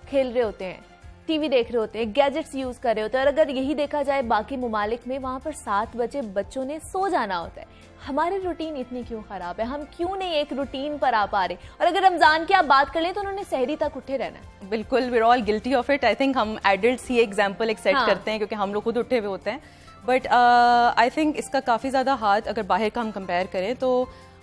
खेल रहे होते हैं, टीवी देख रहे होते हैं, गैजेट्स यूज कर रहे होते हैं, और अगर यही देखा जाए बाकी मुमालिक में, वहां पर 7 बजे बच्चों ने सो जाना होता है। हमारी रूटीन इतनी क्यों खराब है? हम क्यों नहीं एक रूटीन पर आ पा रहे? और अगर रमजान की आप बात कर लें तो उन्होंने सहरी तक उठे रहना है। बिल्कुल, we are all guilty of it. I think हम एडल्ट्स ही एग्जाम्पल एक सेट करते हैं क्योंकि हम लोग खुद उठे हुए होते हैं। बट आई थिंक इसका काफ़ी ज़्यादा हाथ अगर बाहर का हम कंपेयर करें तो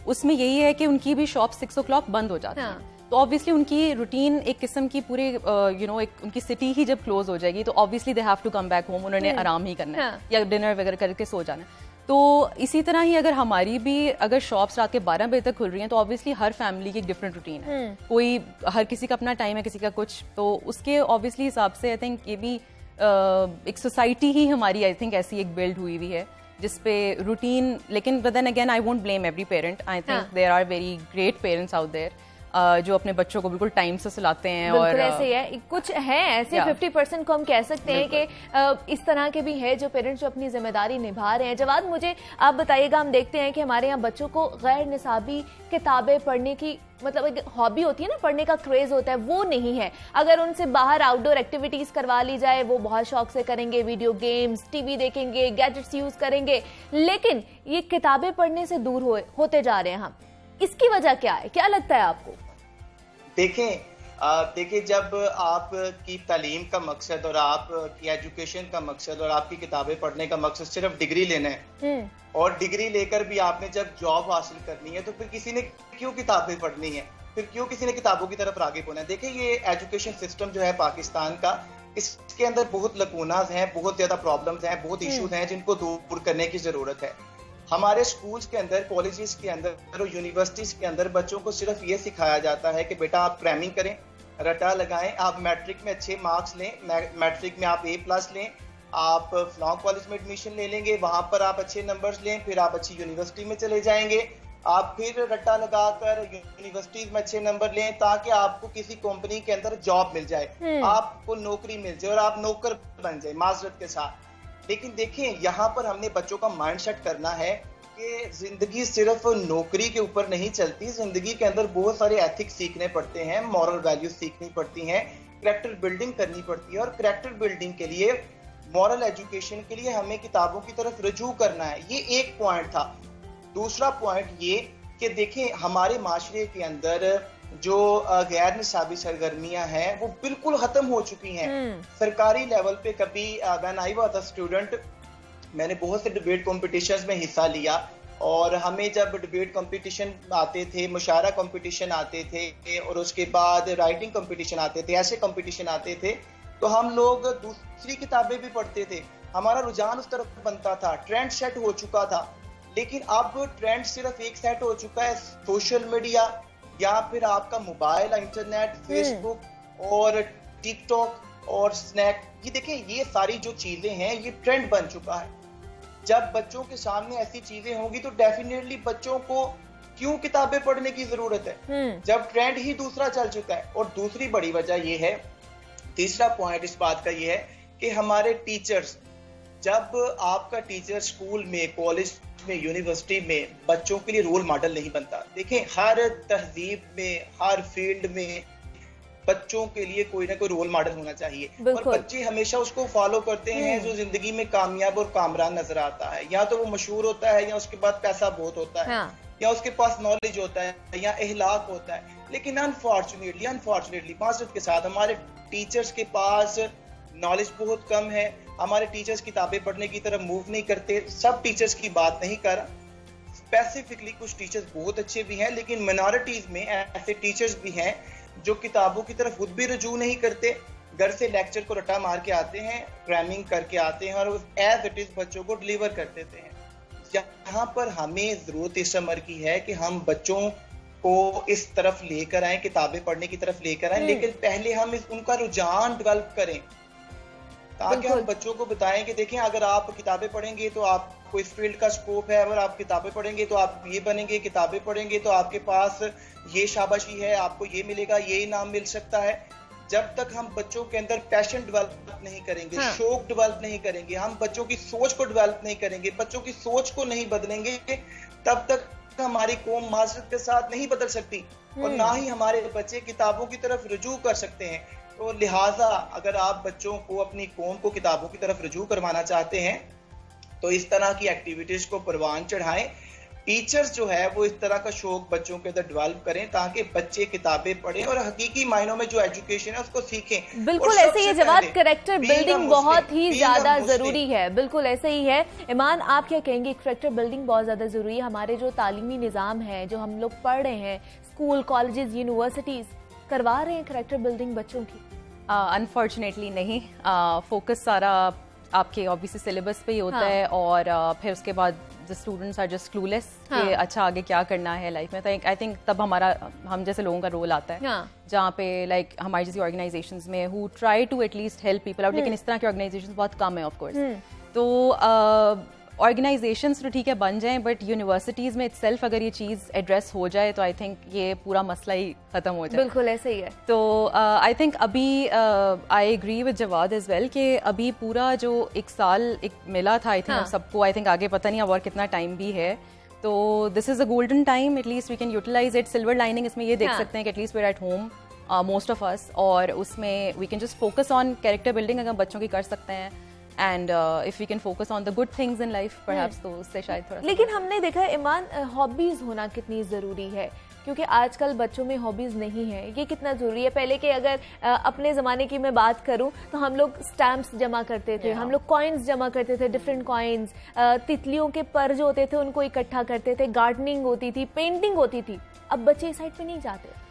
उसमें यही है कि उनकी भी शॉप 6 o'clock बंद हो जाती है। तो ऑब्वियसली उनकी रूटीन एक किस्म की पूरे एक उनकी सिटी ही जब क्लोज हो जाएगी तो obviously they have to come back home, उन्होंने आराम ही करना है या डिनर वगैरह करके सो जाना है। तो इसी तरह ही अगर हमारी भी अगर शॉप्स रात के 12 बजे तक खुल रही हैं तो ऑब्वियसली हर फैमिली की एक डिफरेंट रूटीन है। कोई, हर किसी का अपना टाइम है, किसी का कुछ, तो उसके ऑब्वियसली हिसाब से आई थिंक ये भी एक सोसाइटी ही हमारी आई थिंक ऐसी एक बिल्ड हुई हुई है जिसपे रूटीन। लेकिन but then again I won't blame every parent, I think there are very great parents out there जो अपने बच्चों को बिल्कुल टाइम से सुलाते हैं। और ऐसे ही है, कुछ है ऐसे 50% को हम कह सकते हैं कि इस तरह के भी है जो पेरेंट्स जो अपनी जिम्मेदारी निभा रहे हैं। जवाद, मुझे आप बताइएगा, हम देखते हैं कि हमारे यहाँ बच्चों को गैर निसाबी किताबें पढ़ने की, मतलब एक हॉबी होती है ना, पढ़ने का क्रेज होता है, वो नहीं है। अगर उनसे बाहर आउटडोर एक्टिविटीज करवा ली जाए वो बहुत शौक से करेंगे, वीडियो गेम्स, टीवी देखेंगे, गैजेट्स यूज करेंगे, लेकिन ये किताबें पढ़ने से दूर होते जा रहे हैं हम। इसकी वजह क्या है, क्या लगता है आपको? देखिए, जब आपकी तालीम का मकसद और आपकी एजुकेशन का मकसद और आपकी किताबें पढ़ने का मकसद सिर्फ डिग्री लेना है और डिग्री लेकर भी आपने जब जॉब हासिल करनी है तो फिर किसी ने क्यों किताबें पढ़नी है, फिर क्यों किसी ने किताबों की तरफ आगे बढ़ना है? देखिए, ये एजुकेशन सिस्टम जो है पाकिस्तान का, इसके अंदर बहुत लकूनाज हैं, बहुत ज्यादा प्रॉब्लम्स हैं, बहुत इश्यूज हैं जिनको दूर करने की जरूरत है। हमारे स्कूल्स के अंदर, कॉलेजेस के अंदर और यूनिवर्सिटीज के अंदर बच्चों को सिर्फ ये सिखाया जाता है कि बेटा आप क्रैमिंग करें, रटा लगाएं, आप मैट्रिक में अच्छे मार्क्स लें, मैट्रिक में आप A+ लें, आप फलां कॉलेज में एडमिशन ले लेंगे, वहां पर आप अच्छे नंबर्स लें, फिर आप अच्छी यूनिवर्सिटी में चले जाएंगे, आप फिर रट्टा लगाकर यूनिवर्सिटीज में अच्छे नंबर लें ताकि आपको किसी कंपनी के अंदर जॉब मिल जाए, आपको नौकरी मिल जाए और आप नौकर बन जाए माजरत के साथ। लेकिन देखें, यहाँ पर हमने बच्चों का माइंड सेट करना है कि जिंदगी सिर्फ नौकरी के ऊपर नहीं चलती, जिंदगी के अंदर बहुत सारे एथिक्स सीखने पड़ते हैं, मॉरल वैल्यूज सीखनी पड़ती हैं, कैरेक्टर बिल्डिंग करनी पड़ती है, और कैरेक्टर बिल्डिंग के लिए, मॉरल एजुकेशन के लिए हमें किताबों की तरफ रुजू करना है। ये एक पॉइंट था। दूसरा पॉइंट ये कि देखें, हमारे माशरे के अंदर जो गैर निसाबी सरगर्मियां हैं वो बिल्कुल खत्म हो चुकी हैं। सरकारी लेवल पे कभी when I was a student, मैंने बहुत से डिबेट कॉम्पिटिशन्स में हिस्सा लिया, और हमें जब डिबेट कंपटीशन आते थे, मुशायरा कंपटीशन आते थे, और उसके बाद राइटिंग कंपटीशन आते थे, ऐसे कंपटीशन आते थे, तो हम लोग दूसरी किताबें भी पढ़ते थे, हमारा रुझान उस तरफ बनता था, ट्रेंड सेट हो चुका था। लेकिन अब ट्रेंड सिर्फ एक सेट हो चुका है, सोशल मीडिया या फिर आपका मोबाइल, इंटरनेट, फेसबुक और टिकटॉक और स्नैक। ये देखें, ये सारी जो चीजें हैं ये ट्रेंड बन चुका है। जब बच्चों के सामने ऐसी चीजें होंगी तो डेफिनेटली बच्चों को क्यों किताबें पढ़ने की जरूरत है जब ट्रेंड ही दूसरा चल चुका है। और दूसरी बड़ी वजह ये है, तीसरा पॉइंट इस बात का ये है कि हमारे टीचर्स, जब आपका टीचर स्कूल में, कॉलेज में, यूनिवर्सिटी में बच्चों के लिए रोल मॉडल नहीं बनता। देखें, हर तहजीब में, हर फील्ड में बच्चों के लिए कोई ना कोई रोल मॉडल होना चाहिए और बच्चे हमेशा उसको फॉलो करते हैं जो जिंदगी में कामयाब और कामरान नजर आता है। या तो वो मशहूर होता है, या उसके पास पैसा बहुत होता है, या उसके पास नॉलेज होता है, या इखलाक होता है। लेकिन अनफॉर्चुनेटली माजरत के साथ हमारे टीचर्स के पास नॉलेज बहुत कम है। हमारे टीचर्स किताबें पढ़ने की तरफ मूव नहीं करते। सब टीचर्स की बात नहीं कर, स्पेसिफिकली कुछ टीचर्स बहुत अच्छे भी हैं, लेकिन माइनॉरिटीज में ऐसे टीचर्स भी हैं जो किताबों की तरफ खुद भी रुजू नहीं करते। घर से लेक्चर को रटा मार के आते हैं, क्रैमिंग करके आते हैं और एज इट इज बच्चों को डिलीवर कर देते हैं। यहाँ पर हमें जरूरत इस उम्र की है कि हम बच्चों को इस तरफ लेकर आए, किताबें पढ़ने की तरफ लेकर आए, लेकिन पहले हम उनका रुझान डेवलप करें, ताकि हम बच्चों को बताएं कि देखें, अगर आप किताबें पढ़ेंगे तो आपको इस फील्ड का स्कोप है, अगर आप किताबें पढ़ेंगे तो आप ये बनेंगे, किताबें पढ़ेंगे तो आपके पास ये शाबाशी है, आपको ये मिलेगा, ये इनाम मिल सकता है। जब तक हम बच्चों के अंदर पैशन डेवलप नहीं करेंगे, शौक डेवलप नहीं करेंगे, हम बच्चों की सोच को डेवलप नहीं करेंगे, बच्चों की सोच को नहीं बदलेंगे, तब तक हमारी कौम माजरत के साथ नहीं बदल सकती और ना ही हमारे बच्चे किताबों की तरफ रुजू कर सकते हैं। तो लिहाजा अगर आप बच्चों को, अपनी कौम को किताबों की तरफ रुजू करवाना चाहते हैं तो इस तरह की एक्टिविटीज को परवान चढ़ाएं। टीचर्स जो है वो इस तरह का शौक बच्चों के अंदर डेवलप करें ताकि बच्चे किताबें पढ़ें और हकीकी मायनों में जो एजुकेशन है उसको सीखें। बिल्कुल ऐसे ही जवाब, कैरेक्टर बिल्डिंग बहुत ही ज्यादा जरूरी है। बिल्कुल ऐसे ही है। ईमान, आप क्या कहेंगे? कैरेक्टर बिल्डिंग बहुत ज्यादा जरूरी है। हमारे जो तालीमी निज़ाम है, जो हम लोग पढ़ रहे हैं, स्कूल, कॉलेजेस, यूनिवर्सिटीज करवा रहे हैं कैरेक्टर बिल्डिंग बच्चों की? अनफॉर्चुनेटली नहीं। फोकस सारा आपके ऑब्वियसली सिलेबस पे ही होता है और फिर उसके बाद the students are just clueless कि अच्छा आगे क्या करना है लाइफ में। तो आई थिंक तब हम जैसे लोगों का रोल आता है जहाँ पे लाइक हमारी जैसी ऑर्गेनाइजेशंस में who try to at least help people out, लेकिन इस तरह की ऑर्गेनाइजेशंस बहुत कम है ऑफ कोर्स। तो ऑर्गेनाइजेशंस तो ठीक है बन जाएं, बट यूनिवर्सिटीज में इटसेल्फ अगर ये चीज़ एड्रेस हो जाए तो आई थिंक ये पूरा मसला ही खत्म हो जाए। बिल्कुल ऐसे ही है। तो आई थिंक अभी I agree with Jawad as well कि अभी पूरा जो एक साल एक मिला था आई थिंक सबको, आई थिंक आगे पता नहीं अब और कितना टाइम भी है, तो this is a golden time, at least we can utilise it. Silver lining इसमें ये देख सकते हैं कि at least we are at home most of us, और उसमें we can just focus on character building अगर बच्चों की कर सकते हैं, and if we can focus on the good things in life perhaps, तो उससे शायद थोड़ा। लेकिन हमने देखा है ईमान, हॉबीज होना कितनी जरूरी है, क्योंकि आजकल बच्चों में हॉबीज नहीं है। ये कितना जरूरी है? पहले के अगर अपने ज़माने की मैं बात करूं तो हम लोग स्टैम्प्स जमा करते थे, हम लोग कॉइन्स जमा करते थे, डिफरेंट कॉइन्स, तितलियों के पर जो होते थे उनको इकट्ठा करते थे, गार्डनिंग होती थी, पेंटिंग होती थी। अब बच्चे इस साइड पे नहीं जाते।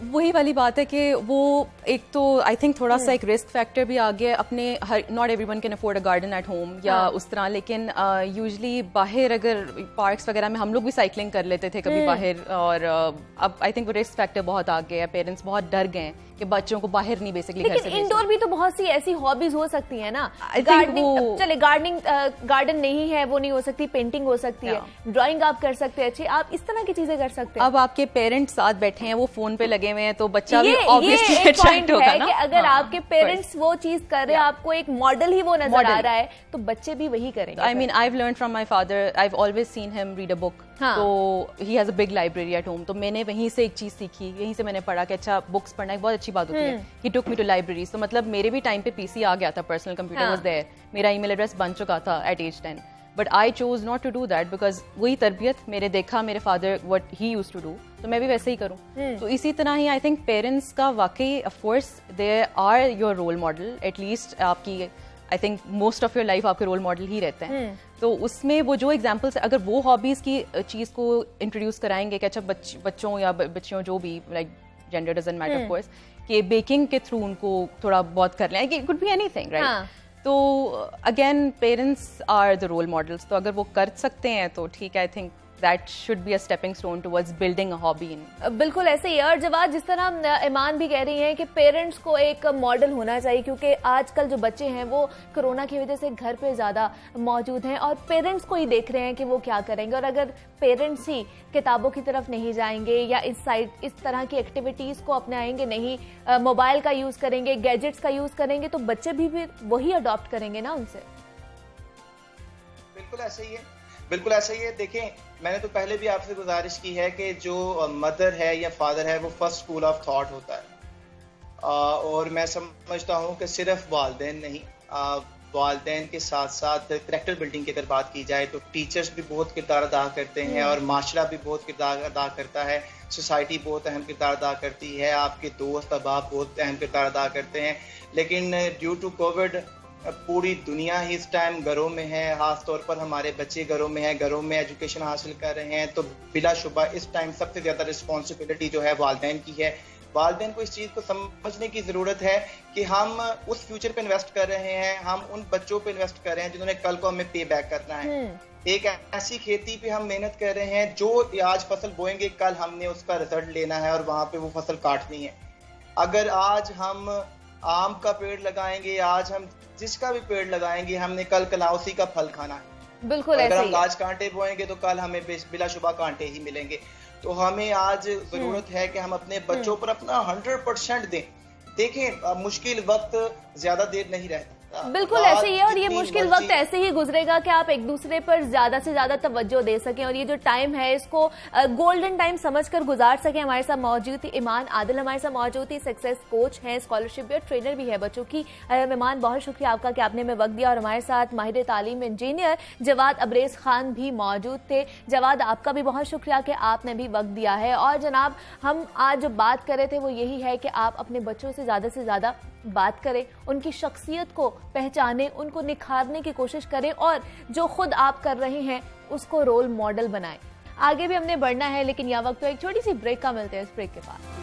वही वाली बात है कि वो एक तो आई थिंक थोड़ा सा एक रिस्क फैक्टर भी आ गया अपने, not everyone can afford a garden at home या उस तरह, लेकिन यूजुअली बाहर अगर पार्क्स वगैरह में हम लोग भी साइकिलिंग कर लेते थे कभी बाहर, और अब आई थिंक वो रिस्क फैक्टर बहुत आ गया है। पेरेंट्स बहुत डर गए कि बच्चों को बाहर नहीं बेसिकली घर से। इंडोर भी तो बहुत सी ऐसी हॉबीज हो सकती है ना। गार्डनिंग, चले गार्डन नहीं है वो नहीं हो सकती, पेंटिंग हो सकती है, ड्राइंग आप कर सकते हैं अच्छी, आप इस तरह की चीजें कर सकते हैं। अब आपके पेरेंट्स साथ बैठे हैं, वो फोन पे लगे हुए हैं, तो बच्चा भी ऑब्वियसली अट्रैक्ट होगा ना। कि अगर आपके पेरेंट्स वो चीज कर रहे हैं, आपको एक मॉडल ही वो नजर आ रहा है, तो बच्चे भी वही करेंगे। I mean I have learned from my father, I have always seen him read a book, तो he has a big library at home, तो मैंने वहीं से एक चीज सीखी, यहीं से मैंने पढ़ा कि अच्छा बुक्स पढ़ना एक बहुत अच्छी बात होती है। ही टुक मी टू लाइब्रेरीज, तो मतलब मेरे भी टाइम पे पीसी आ गया था, पर्सनल कंप्यूटर वाज देयर, मेरा ईमेल एड्रेस बन चुका था at age 10, but I chose not to do that because वही तरबियत मेरे देखा मेरे father what he used to do, तो मैं भी वैसे ही करूं। तो इसी तरह ही आई थिंक पेरेंट्स का वाकई of course they are your role model, at least आपकी I think most of your life आपके रोल मॉडल ही रहते हैं। तो उसमें वो जो एग्जाम्पल्स, अगर वो हॉबीज की चीज को इंट्रोड्यूस कराएंगे कि अच्छा बच्चों या बच्चियों जो भी, like gender doesn't matter of course, कि बेकिंग के थ्रू उनको थोड़ा बहुत कर लें, it could be anything right. तो again parents are the role models, तो अगर वो कर सकते हैं तो ठीक है, I think that should be a stepping stone towards building a hobby in. बिल्कुल ऐसे ही है। और जवाब जिस तरह ईमान भी कह रही हैं कि पेरेंट्स को एक मॉडल होना चाहिए, क्योंकि आजकल जो बच्चे हैं वो कोरोना की वजह से घर पे ज़्यादा मौजूद हैं और पेरेंट्स को ही देख रहे हैं कि वो क्या करेंगे। और अगर पेरेंट्स ही किताबों की तरफ नहीं जाएंगे या इस तरह की एक्टिविटीज़ को अपनाएंगे नहीं, मोबाइल का यूज़ करेंगे, गैजेट्स का यूज़ करेंगे, तो बच्चे भी वही अडॉप्ट करेंगे ना उनसे। बिल्कुल ऐसा ही है, बिल्कुल ऐसा ही है। देखें, मैंने तो पहले भी आपसे गुजारिश की है कि जो मदर है या फादर है वो फर्स्ट स्कूल ऑफ थॉट होता है। और मैं समझता हूँ कि सिर्फ वालिदैन नहीं, वालिदैन के साथ साथ करैक्टर बिल्डिंग की अगर बात की जाए तो टीचर्स भी बहुत किरदार अदा करते हैं और माशरा भी बहुत किरदार अदा करता है, सोसाइटी बहुत अहम किरदार अदा करती है, आपके दोस्त अहबाब बहुत अहम किरदार अदा करते हैं। लेकिन ड्यू टू कोविड पूरी दुनिया ही इस टाइम घरों में है, खास तौर पर हमारे बच्चे घरों में हैं, घरों में एजुकेशन हासिल कर रहे हैं, तो बिलाशुबा इस टाइम सबसे ज़्यादा रिस्पॉन्सिबिलिटी जो है वालिदैन की है। वालिदैन को इस चीज़ को समझने की ज़रूरत है कि हम उस फ्यूचर पे इन्वेस्ट कर रहे हैं, हम उन बच्चों पे इन्वेस्ट कर रहे हैं जिन्होंने कल को हमें पे बैक करना है। एक ऐसी खेती पे हम मेहनत कर रहे हैं जो आज फसल बोएंगे, कल हमने उसका रिजल्ट लेना है और वहाँ पे वो फसल काटनी है। अगर आज हम आम का पेड़ लगाएंगे, आज हम जिसका भी पेड़ लगाएंगे, हमने कल कला उसी का फल खाना है। बिल्कुल अगर ऐसे हम आज कांटे बोएंगे तो कल हमें बिलाशुबा कांटे ही मिलेंगे। तो हमें आज जरूरत है कि हम अपने बच्चों पर अपना 100% दें। देखें, मुश्किल वक्त ज्यादा देर नहीं रहता, बिल्कुल ऐसे ही है। और ये मुश्किल वक्त ऐसे ही गुजरेगा कि आप एक दूसरे पर ज्यादा से ज्यादा तवज्जो दे सकें और ये जो टाइम है इसको गोल्डन टाइम समझकर गुजार सकें। हमारे साथ मौजूद थी ईमान आदिल, हमारे साथ मौजूद थी, सक्सेस कोच हैं, स्कॉलरशिप भी और ट्रेनर भी है बच्चों की। ईमान, बहुत शुक्रिया आपका कि आपने हमें वक्त दिया। और हमारे साथ माहिर तालीम इंजीनियर जवाद अब्रेज खान भी मौजूद थे। जवाद, आपका भी बहुत शुक्रिया कि आपने भी वक्त दिया है। और जनाब, हम आज जो बात कर रहे थे वो यही है कि आप अपने बच्चों से ज्यादा बात करें, उनकी शख्सियत को पहचानें, उनको निखारने की कोशिश करें और जो खुद आप कर रहे हैं उसको रोल मॉडल बनाएं। आगे भी हमने बढ़ना है, लेकिन यह वक्त तो एक छोटी सी ब्रेक का मिलते हैं। इस ब्रेक के बाद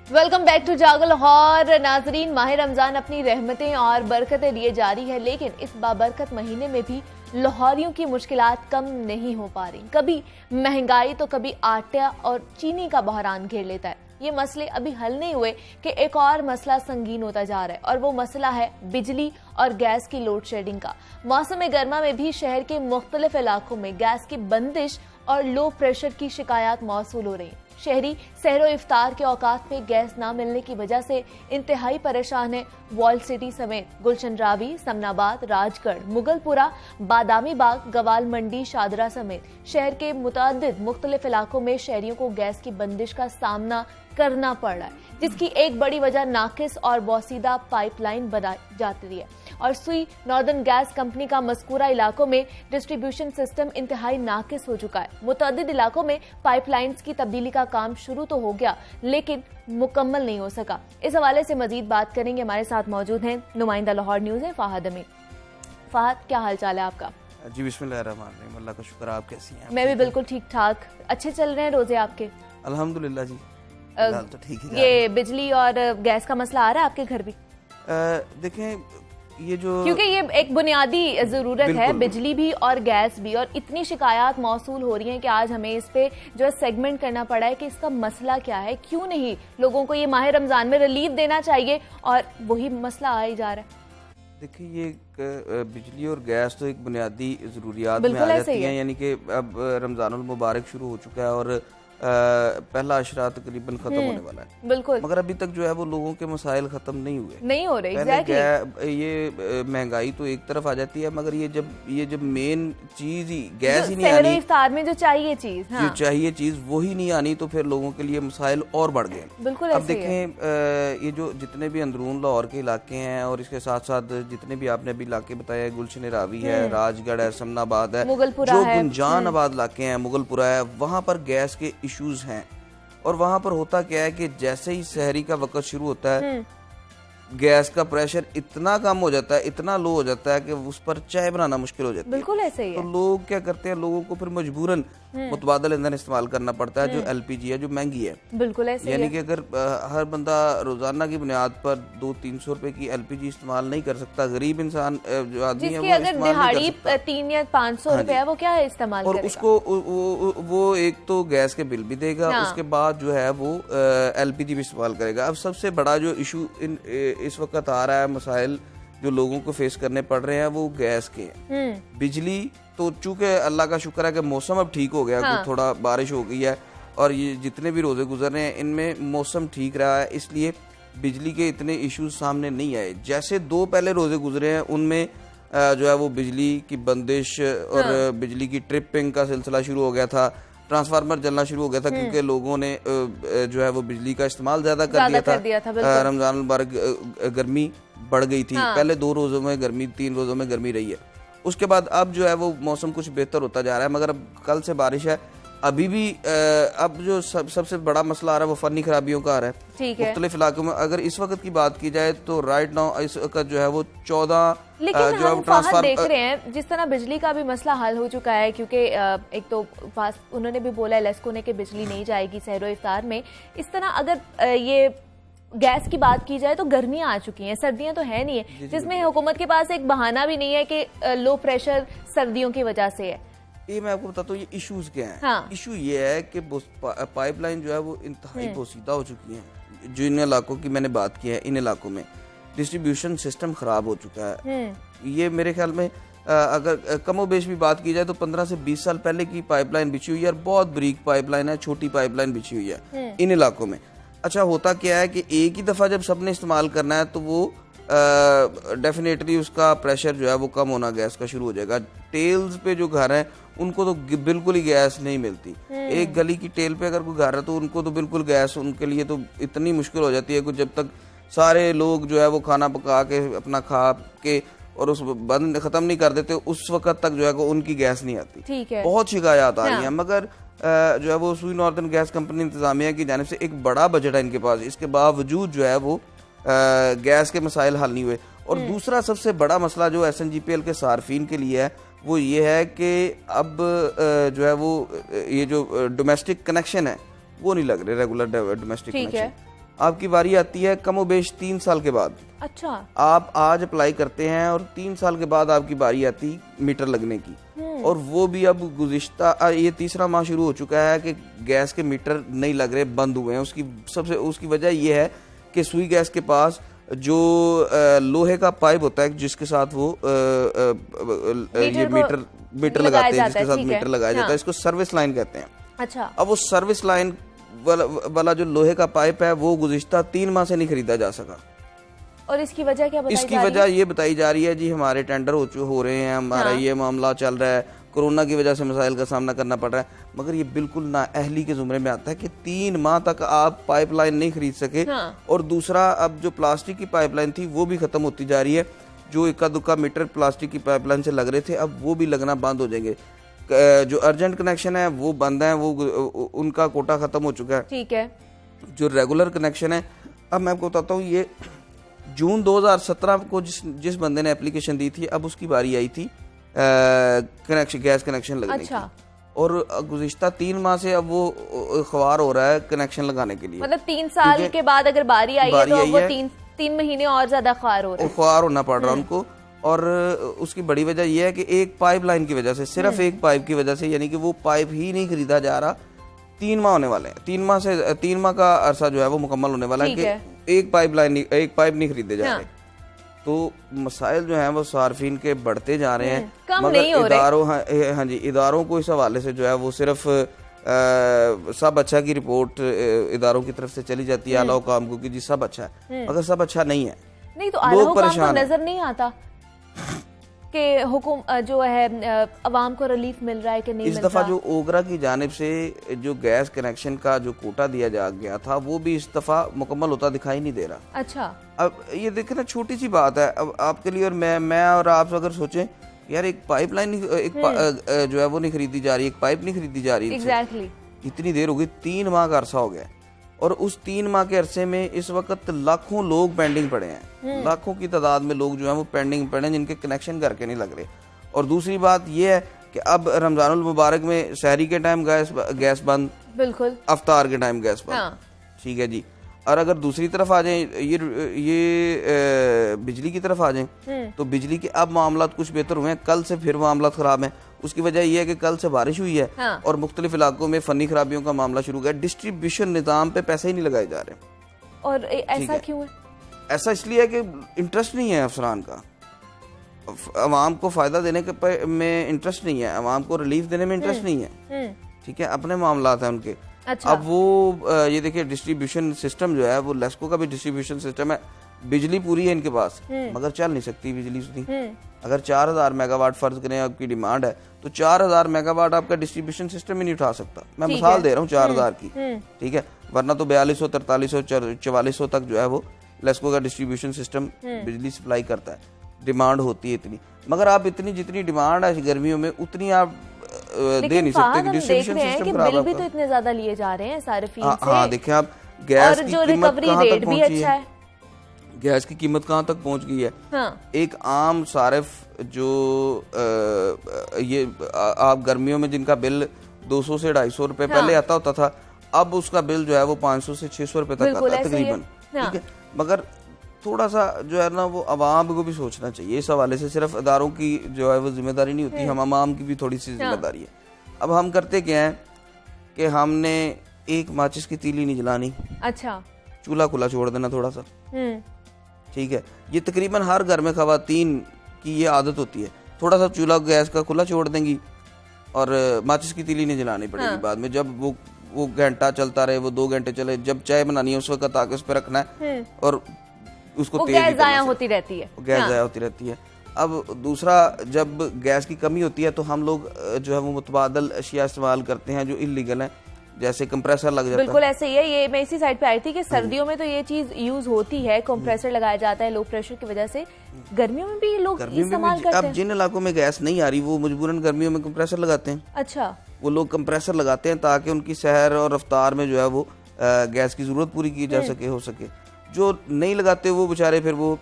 वेलकम बैक टू जागो लाहौर। नाजरीन, माह रमजान अपनी रहमतें और बरकतें लिए जारी है, लेकिन इस बाबरकत महीने में भी लाहौरियों की मुश्किलात कम नहीं हो पा रही। कभी महंगाई तो कभी आटा और चीनी का बहरान घेर लेता है। ये मसले अभी हल नहीं हुए कि एक और मसला संगीन होता जा रहा है और वो मसला है बिजली और गैस की लोड शेडिंग का। मौसम गर्मा में भी शहर के मुख्तलिफ इलाकों में गैस की बंदिश और लो प्रेशर की शिकायत मौसूल हो रही है। शहरी सहरो इफ्तार के औकात में गैस ना मिलने की वजह से इंतहाई परेशान है। वॉल सिटी समेत गुलशन रावी, समनाबाद, राजगढ़, मुगलपुरा, बादामी बाग, गवाल मंडी, शादरा समेत शहर के मुतअद्दिद मुख्तलिफ इलाकों में शहरियों को गैस की बंदिश का सामना करना पड़ रहा है, जिसकी एक बड़ी वजह नाकिस और बोसीदा पाइपलाइन बनाई जाती है। और सुई नॉर्दर्न गैस कंपनी का मज़कूरा इलाकों में डिस्ट्रीब्यूशन सिस्टम इंतहाई नाकिस हो चुका है। मुतअद्दिद इलाकों में पाइपलाइंस की तब्दीली का काम शुरू तो हो गया, लेकिन मुकम्मल नहीं हो सका। इस हवाले से मजीद बात करेंगे। हमारे साथ मौजूद हैं नुमाइंदा लाहौर न्यूज़ है फ़ाहद अमीन। फ़ाहद, क्या हाल चाल है आपका? जी बिस्मिल्लाहिर्रहमानिर्रहीम, अल्लाह का शुक्र। आप कैसी हैं? मैं भी बिल्कुल ठीक ठाक। अच्छे चल रहे हैं रोजे आपके? अल्हम्दुलिल्लाह जी, तो ठीक है। ये बिजली और गैस का मसला आ रहा है आपके घर भी? देखें, ये जो क्योंकि ये एक बुनियादी जरूरत है, बिजली भी और गैस भी, और इतनी शिकायत मौसूल हो रही हैं कि आज हमें इस पे जो है सेगमेंट करना पड़ा है कि इसका मसला क्या है, क्यों नहीं लोगों को ये माह रमजान में रिलीफ देना चाहिए और वही मसला आ ही जा रहा है। देखिए, ये बिजली और गैस तो एक बुनियादी ज़रूरियात में आ जाती हैं। यानी कि अब रमज़ानुल मुबारक शुरू हो चुका है और पहला अशरा तकरीबन खत्म होने वाला है। बिल्कुल, मगर अभी तक जो है वो लोगों के मसाइल खत्म नहीं हुए, नहीं हो रहे। ये महंगाई तो एक तरफ आ जाती है, मगर ये जब मेन चीज ही गैस ही नहीं आनी, इफ्तार में जो चाहिए चीज, जो चाहिए चीज वही नहीं आनी, तो फिर लोगों के लिए मसाइल और बढ़ गए। बिल्कुल। अब देखें, ये जो जितने भी अंदरून लाहौर के इलाके हैं और इसके साथ साथ जितने भी आपने अभी इलाके बताए, गुलशन रावी है, राजगढ़ है, समनाबाद है, जो गुंजान आबाद इलाके हैं, मुगलपुरा है, वहाँ पर गैस के इश्यूज हैं। और वहां पर होता क्या है कि जैसे ही सहरी का वक्त शुरू होता है, गैस का प्रेशर इतना कम हो जाता है, इतना लो हो जाता है कि उस पर चाय बनाना मुश्किल हो जाती है। बिल्कुल ऐसे ही है। तो लोग क्या करते हैं, लोगों को फिर मजबूरन मुतबादल ईंधन इस्तेमाल करना पड़ता है, जो एलपीजी है, जो महंगी है। बिल्कुल ऐसे ही यानी है। कि अगर हर बंदा रोजाना की बुनियाद पर 200-300 रुपए की एलपीजी इस्तेमाल नहीं कर सकता, गरीब इंसान जो आदमी है जिसकी वो अगर इस्तेमाल नहीं दिहाड़ी कर सकता, 3 या 500 रुपए है, वो क्या है इस्तेमाल और करेगा? उसको वो एक तो गैस के बिल भी देगा, हाँ। उसके बाद जो है वो एलपीजी भी इस्तेमाल करेगा। अब सबसे बड़ा जो इशू इस वक्त आ रहा है, मसाइल जो लोगों को फेस करने पड़ रहे हैं, वो गैस के हैं। बिजली तो चूंकि अल्लाह का शुक्र है कि मौसम अब ठीक हो गया, हाँ। थोड़ा बारिश हो गई है, और ये जितने भी रोजे गुजर रहे हैं इनमें मौसम ठीक रहा है, इसलिए बिजली के इतने इश्यूज सामने नहीं आए। जैसे 2 पहले रोजे गुजरे हैं उनमें जो है वो बिजली की बंदिश और बिजली की ट्रिपिंग का सिलसिला शुरू हो गया था, ट्रांसफार्मर जलना शुरू हो गया था, क्योंकि लोगों ने जो है वो बिजली का इस्तेमाल ज्यादा कर दिया था। रमजान मुबारक गर्मी बढ़ गई थी, पहले 2 रोजों में गर्मी, 3 रोजों में गर्मी रही है। उसके बाद अब जो है वो मौसम कुछ बेहतर होता जा रहा है, मगर अब कल से बारिश है। अभी भी अब जो सबसे बड़ा मसला आ रहा है वो फनी खराबियों का आ रहा है। ठीक है। मुख्तलिफ इलाकों में अगर इस वक्त की बात की जाए तो राइट नाउ इस वक्त जो है वो 14 लेकिन हम फाहद देख रहे हैं जिस तरह बिजली का भी मसला हल हो चुका है, क्योंकि एक तो उन्होंने भी बोला है लेस्को ने कि बिजली नहीं जाएगी सहरो इफ्तार में। इस तरह अगर ये गैस की बात की जाए तो गर्मियां आ चुकी हैं, सर्दियां तो है नहीं है, जिसमें हुकूमत के पास एक बहाना भी नहीं है कि लो प्रेशर सर्दियों की वजह से है। ये मैं आपको बताता हूँ ये इश्यूज क्या हैं। हाँ। इशू ये है कि पाइपलाइन जो है वो इंतहाई बोसीदा हो चुकी है। जो इन इलाकों की मैंने बात की है, इन इलाकों में डिस्ट्रीब्यूशन सिस्टम खराब हो चुका है। ये मेरे ख्याल में अगर कमो बेश भी बात की जाए तो 15 से 20 साल पहले की पाइपलाइन बिछी हुई है, और बहुत बारीक पाइपलाइन है, छोटी पाइपलाइन बिछी हुई है इन इलाकों में। अच्छा होता क्या है कि एक ही दफा जब सबने इस्तेमाल करना है तो वो डेफिनेटली उसका प्रेशर जो है वो कम होना गैस का शुरू हो जाएगा। टेल्स पे जो घर हैं उनको तो बिल्कुल ही गैस नहीं मिलती। एक गली की टेल पे अगर कोई घर है तो उनको तो बिल्कुल गैस, उनके लिए तो इतनी मुश्किल हो जाती है कि जब तक सारे लोग जो है वो खाना पका के अपना खा के और उस बंद खत्म नहीं कर देते, उस वक्त तक जो है वो उनकी गैस नहीं आती। ठीक है। बहुत शिकायत आ रही है, मगर जो है वो सूई नॉर्दर्न गैस कंपनी इंतजामिया की जानिब से एक बड़ा बजट है इनके पास, इसके बावजूद जो है वो गैस के मसाइल हल नहीं हुए। और दूसरा सबसे बड़ा मसला जो SNGPL के सार्फिन के लिए है वो ये है कि अब जो है वो ये जो डोमेस्टिक कनेक्शन है वो नहीं लग रहे, रेगुलर डोमेस्टिक कनेक्शन। आपकी बारी आती है कमोबेश 3 साल के बाद। अच्छा। आप आज अप्लाई करते हैं और 3 साल के बाद आपकी बारी आती मीटर लगने की, और वो भी अब गुज़िश्ता ये तीसरा माह शुरू हो चुका है कि गैस के मीटर नहीं लग रहे, बंद हुए हैं। उसकी वजह ये है कि सुई गैस के पास जो लोहे का पाइप होता है जिसके साथ वो ये मीटर लगाते हैं, जिसके साथ मीटर लगाया जाता है, इसको सर्विस लाइन कहते हैं। अच्छा। अब वो सर्विस लाइन वाला जो लोहे का पाइप है वो गुज़िश्ता 3 माह से नहीं खरीदा जा सका। और इसकी वजह क्या बताई जा रही है? इसकी वजह ये बताई जा रही है जी हमारे टेंडर हो रहे हैं, हमारा ये मामला चल रहा है, कोरोना की वजह से मसाइल का सामना करना पड़ रहा है। मगर ये बिल्कुल नाअहली के जुमरे में आता है कि 3 माह तक आप पाइपलाइन नहीं खरीद सके। और दूसरा, अब जो प्लास्टिक की पाइपलाइन थी वो भी खत्म होती जा रही है। जो इक्का दुक्का मीटर प्लास्टिक की पाइपलाइन से लग रहे थे अब वो भी लगना बंद हो जाएंगे। जो अर्जेंट कनेक्शन है वो बंद है, वो उनका कोटा खत्म हो चुका है। ठीक है। जो रेगुलर कनेक्शन है, अब मैं आपको बताता हूँ, ये जून 2017 को जिस बंदे ने एप्लीकेशन दी थी अब उसकी बारी आई थी गैस कनेक्शन लगने की, और गुज़िश्ता 3 माह से अब वो ख्वार हो रहा है कनेक्शन लगाने के लिए। मतलब 3 साल के बाद अगर बारी आई है तो अब वो 3 महीने और ज्यादा ख्वार हो रहा है, ख्वार होना पड़ रहा है उनको। और उसकी बड़ी वजह यह है कि एक पाइपलाइन की वजह से, सिर्फ एक पाइप की वजह से, यानी कि वो पाइप ही नहीं खरीदा जा रहा। 3 माह होने वाले हैं, 3 माह का अरसा जो है वो मुकम्मल होने वाला है कि एक पाइप नहीं खरीदे जा रहे। तो मसाइल जो हैं वो सार्फिन के बढ़ते जा रहे हैं, मगर इदारों, हाँ जी, इदारों को इस हवाले से जो है वो सिर्फ सब अच्छा की रिपोर्ट इदारों की तरफ से चली जाती है आला हुकाम को कि जी सब अच्छा है, मगर सब अच्छा नहीं है। नहीं तो आला हुकाम को नजर नहीं आता कि हुकुम जो है अवाम को रिलीफ मिल रहा है कि नहीं। इस दफा जो ओगरा की जानिब से जो गैस कनेक्शन का जो कोटा दिया जा गया था वो भी इस दफा मुकम्मल होता दिखाई नहीं दे रहा। अच्छा। अब ये देखें ना, छोटी सी बात है अब आपके लिए और मैं और आप अगर सोचें यार एक पाइपलाइन जो है वो नहीं खरीदी जा रही, एक पाइप नहीं खरीदी जा रही। एग्जैक्टली। इतनी देर हो गई, 3 माह का अरसा हो गया, और उस 3 माह के अरसे में इस वक्त लाखों लोग पेंडिंग पड़े हैं, लाखों की तादाद में लोग जो है वो पेंडिंग पड़े हैं जिनके कनेक्शन घर के नहीं लग रहे। और दूसरी बात ये है कि अब रमजानुल मुबारक में सहरी के टाइम गैस बंद, बिल्कुल, अफ्तार के टाइम गैस बंद। हाँ। ठीक है जी। और अगर दूसरी तरफ आ जाए ये बिजली की तरफ आ जाए तो बिजली के अब मामला कुछ बेहतर हुए हैं, कल से फिर मामला खराब है। उसकी वजह यह है कि कल से बारिश हुई है, हाँ। और मुख्तलिफ इलाकों में फनी खराबियों का मामला शुरू हो गया। डिस्ट्रीब्यूशन निजाम पे पैसे ही नहीं लगाए जा रहे। और ऐसा क्यों है? ऐसा इसलिए है कि इंटरेस्ट नहीं है अफसरान का, अवाम को फायदा देने के में इंटरेस्ट नहीं है, अवाम को रिलीफ देने में इंटरेस्ट नहीं है। ठीक है, अपने मामला है उनके। अच्छा। अब वो ये देखिए डिस्ट्रीब्यूशन सिस्टम जो है वो लेस्को का भी डिस्ट्रीब्यूशन सिस्टम है, बिजली पूरी है इनके पास मगर चल नहीं सकती बिजली उतनी। अगर 4000 मेगावाट फर्ज करें आपकी डिमांड है तो 4000 मेगावाट आपका डिस्ट्रीब्यूशन सिस्टम ही नहीं उठा सकता। मैं मिसाल दे रहा हूँ 4000 की, ठीक है, वरना तो 4200, 4300, 4400 तक जो है वो लेस्को का डिस्ट्रीब्यूशन सिस्टम बिजली सप्लाई करता है। डिमांड होती है इतनी, मगर आप इतनी जितनी डिमांड है गर्मियों में उतनी आप दे नहीं सकते कि डिस्ट्रीब्यूशन सिस्टम खराब है। बिल भी तो इतने ज्यादा लिए जा रहे हैं सार्फिन से। हाँ देखें आप, गैस और की जो कीमत रिकवरी कहाँ रेट तक भी पहुंची अच्छा है। गैस की कीमत कहाँ तक पहुंच गई है। हाँ। एक आम सारिफ जो ये आप गर्मियों में जिनका बिल 200 से 250 रुपए पहले आता होता था, अब उसका बिल जो है वो 500 से 600 रुपए तक आता है तकरीबन। ठीक है, मगर थोड़ा सा जो है ना वो अवाम को भी सोचना चाहिए इस हवाले से। सिर्फ इदारों की जो है वो जिम्मेदारी नहीं होती, हम अवाम की भी थोड़ी सी जिम्मेदारी है। अब हम करते क्या है कि हमने एक माचिस की तीली नहीं जलानी, अच्छा, चूल्हा खुला छोड़ देना थोड़ा सा। ठीक है, ये तकरीबन हर घर में खवातीन की ये आदत होती है, थोड़ा सा चूल्हा गैस का खुला छोड़ देंगी और माचिस की तीली नहीं जलानी पड़ेगी। बाद में जब वो घंटा चलता रहे, वो 2 घंटे चले, जब चाय बनानी है उस वक्त आके उस पर रखना है और उसको तेज गैस जाया होती रहती है, गैस जाया होती रहती है। अब दूसरा, जब गैस की कमी होती है तो हम लोग जो है वो मुतबादल अशिया इस्तेमाल करते हैं जो इलीगल है, जैसे कंप्रेसर लग जाता है। बिल्कुल ऐसे ही है। ये मैं इसी साइड पे आई थी कि सर्दियों में तो ये चीज यूज होती है, कंप्रेसर लगाया जाता है लो प्रेशर की वजह से। गर्मियों में भी ये लोग इस्तेमाल करते हैं। अब जिन इलाकों में गैस नहीं आ रही वो मजबूरन गर्मियों में कंप्रेसर लगाते हैं। अच्छा, वो लोग कंप्रेसर लगाते हैं ताकि उनकी सहर और रफ्तार में जो है वो गैस की जरूरत पूरी की जा सके, हो सके। जो नहीं लगाते वो बेचारे फिर वो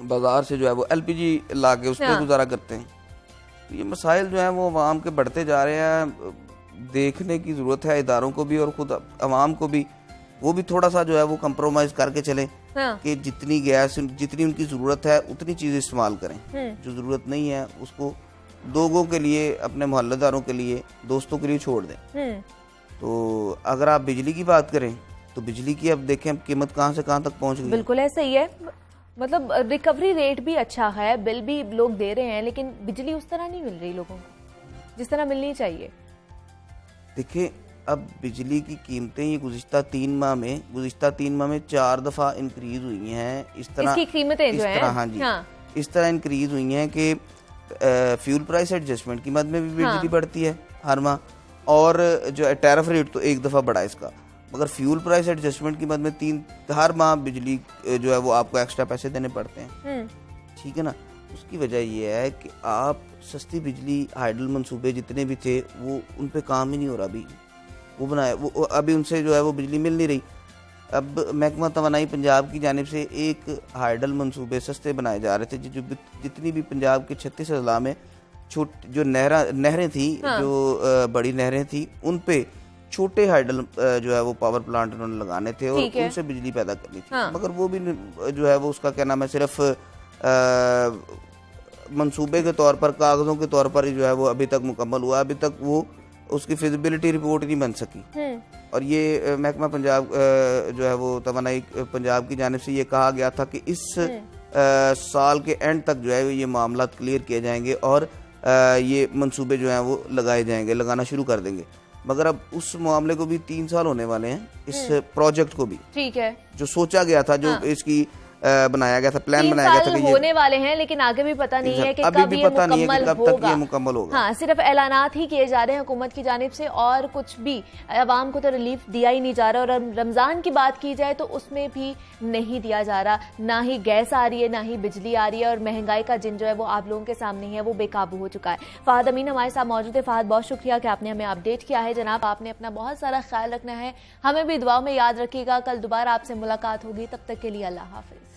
बाजार से जो है वो एलपीजी ला के उस पर गुजारा करते हैं। तो ये मसाइल जो है वो आवाम के बढ़ते जा रहे हैं, देखने की जरूरत है इदारों को भी और खुद आवाम को भी। वो भी थोड़ा सा जो है वो कंप्रोमाइज करके चलें कि जितनी गैस, जितनी उनकी जरूरत है उतनी चीज़ इस्तेमाल करें, जो जरूरत नहीं है उसको लोगों के लिए, अपने मोहल्लेदारों के लिए, दोस्तों के लिए छोड़ दें। तो अगर आप बिजली की बात करें तो बिजली की अब देखें अब कीमत कहाँ से कहाँ तक पहुँच गई। बिल्कुल ऐसा ही है। मतलब रिकवरी रेट भी अच्छा है, बिल भी लोग दे रहे हैं, लेकिन बिजली उस तरह नहीं मिल रही लोगों को जिस तरह मिलनी चाहिए। देखिए अब बिजली की कीमतें ये गुज़िश्ता 3 माह में 4 दफ़ा इंक्रीज हुई हैं। इस तरह इसकी कीमतें जो हैं, हाँ जी, इस तरह इंक्रीज हुई हैं कि फ्यूल प्राइस एडजस्टमेंट की मद में भी बिजली बढ़ती है हर माह, और जो टैरिफ रेट तो एक दफ़ा बढ़ा इसका, मगर फ्यूल प्राइस एडजस्टमेंट की मद में हर माह बिजली जो है वो आपको एक्स्ट्रा पैसे देने पड़ते हैं। ठीक है ना, उसकी वजह ये है कि आप सस्ती बिजली हाइडल मंसूबे जितने भी थे वो उन पे काम ही नहीं हो रहा। अभी वो बनाए वो अभी उनसे जो है वो बिजली मिल नहीं रही। अब महकमा तवानाई पंजाब की जानिब से एक हाइडल मंसूबे सस्ते बनाए जा रहे थे, जो जितनी भी पंजाब के 36 अजला में जो नहरें थी, जो बड़ी नहरें थी, उन पे छोटे हाइडल जो है वो पावर प्लांट उन्होंने लगाने थे और उनसे बिजली पैदा करनी थी। मगर वो भी जो है वो उसका क्या नाम है, सिर्फ मंसूबे के तौर पर, कागजों के तौर पर जो है वो अभी तक मुकम्मल हुआ। अभी तक वो उसकी फिजिबिलिटी रिपोर्ट नहीं बन सकी। और ये महकमा पंजाब जो है वो तवानाई पंजाब की जानिब से ये कहा गया था कि इस साल के एंड तक जो है ये मामला क्लियर किए जाएंगे और ये मंसूबे जो हैं वो लगाए जाएंगे, लगाना शुरू कर देंगे। मगर अब उस मामले को भी 3 साल होने वाले हैं, इस प्रोजेक्ट को भी। ठीक है, जो सोचा गया था, जो इसकी बनाया गया था, प्लान बनाया गया था कि होने वाले हैं, लेकिन आगे भी पता नहीं है कि कब ये मुकम्मल होगा। हाँ, सिर्फ ऐलानात ही किए जा रहे हैं हुकूमत की जानिब से और कुछ भी अवाम को तो रिलीफ दिया ही नहीं जा रहा। और रमजान की बात की जाए तो उसमें भी नहीं दिया जा रहा, ना ही गैस आ रही है ना ही बिजली आ रही है, और महंगाई का जिन जो है वो आप लोगों के सामने ही है, वो बेकाबू हो चुका है। फहद अमीन हमारे साथ मौजूद है। फहद, बहुत शुक्रिया कि आपने हमें अपडेट किया है। जनाब, आपने अपना बहुत सारा ख्याल रखना है, हमें भी दुआओं में याद रखिएगा। कल दोबारा आपसे मुलाकात होगी, तब तक के लिए अल्लाह हाफिज।